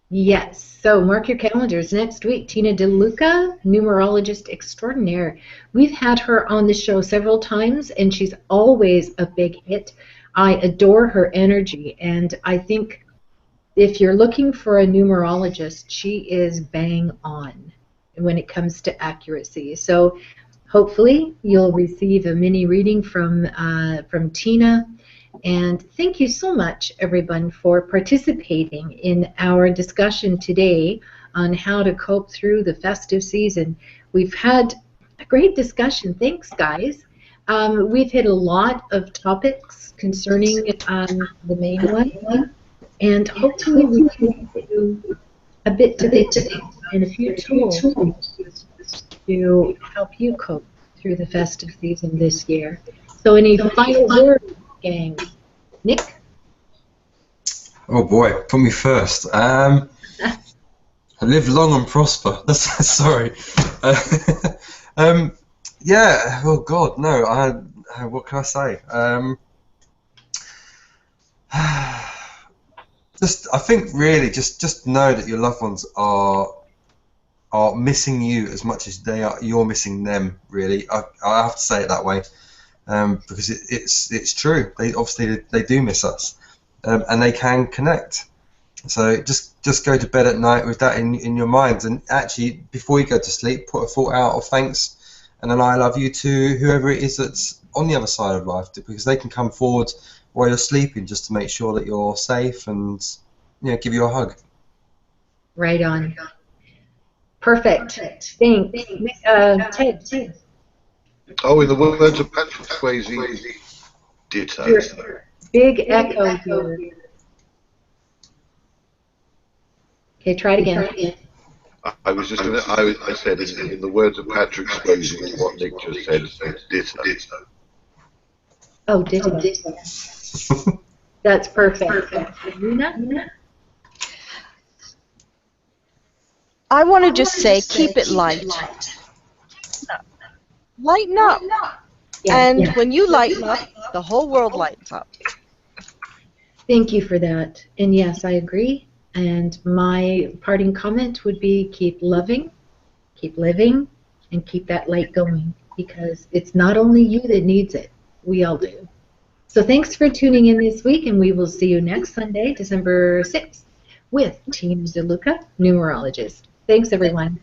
Yes. So mark your calendars. Next week, Tina DeLuca, numerologist extraordinaire. We've had her on the show several times, and she's always a big hit. I adore her energy, and I think if you're looking for a numerologist, she is bang on when it comes to accuracy. So hopefully you'll receive a mini reading from Tina. And thank you so much, everyone, for participating in our discussion today on how to cope through the festive season. We've had a great discussion. Thanks, guys. We've hit a lot of topics concerning the main one, and hopefully we can give you a bit to think about and a few tools to help you cope through the festive season this year. So any final words, gang? Nick? Oh boy, put me first. Live long and prosper. Sorry. Yeah. Oh God, no. What can I say? I think really, just know that your loved ones are missing you as much as you're missing them. Really, I have to say it that way, because it's true. They obviously they do miss us, and they can connect. So just go to bed at night with that in your mind, and actually before you go to sleep, put a thought out of thanks and an I love you to whoever it is that's on the other side of life, because they can come forward while you're sleeping just to make sure that you're safe and give you a hug. Right on. Perfect. Thanks. Ted. Oh, in the words of Patrick Swayze, ditto. Big echo here. Okay, try it again. I was just going to, I said, in the words of Patrick Swayze, what Nick just said, ditto. Oh, ditto. That's perfect. Nina? I want to just say, keep it light. Lighten up. And when you lighten up, the whole world lightens up. Thank you for that. And yes, I agree. And my parting comment would be keep loving, keep living, and keep that light going, because it's not only you that needs it. We all do. So thanks for tuning in this week, and we will see you next Sunday, December 6th, with Tina DeLuca, numerologist. Thanks, everyone.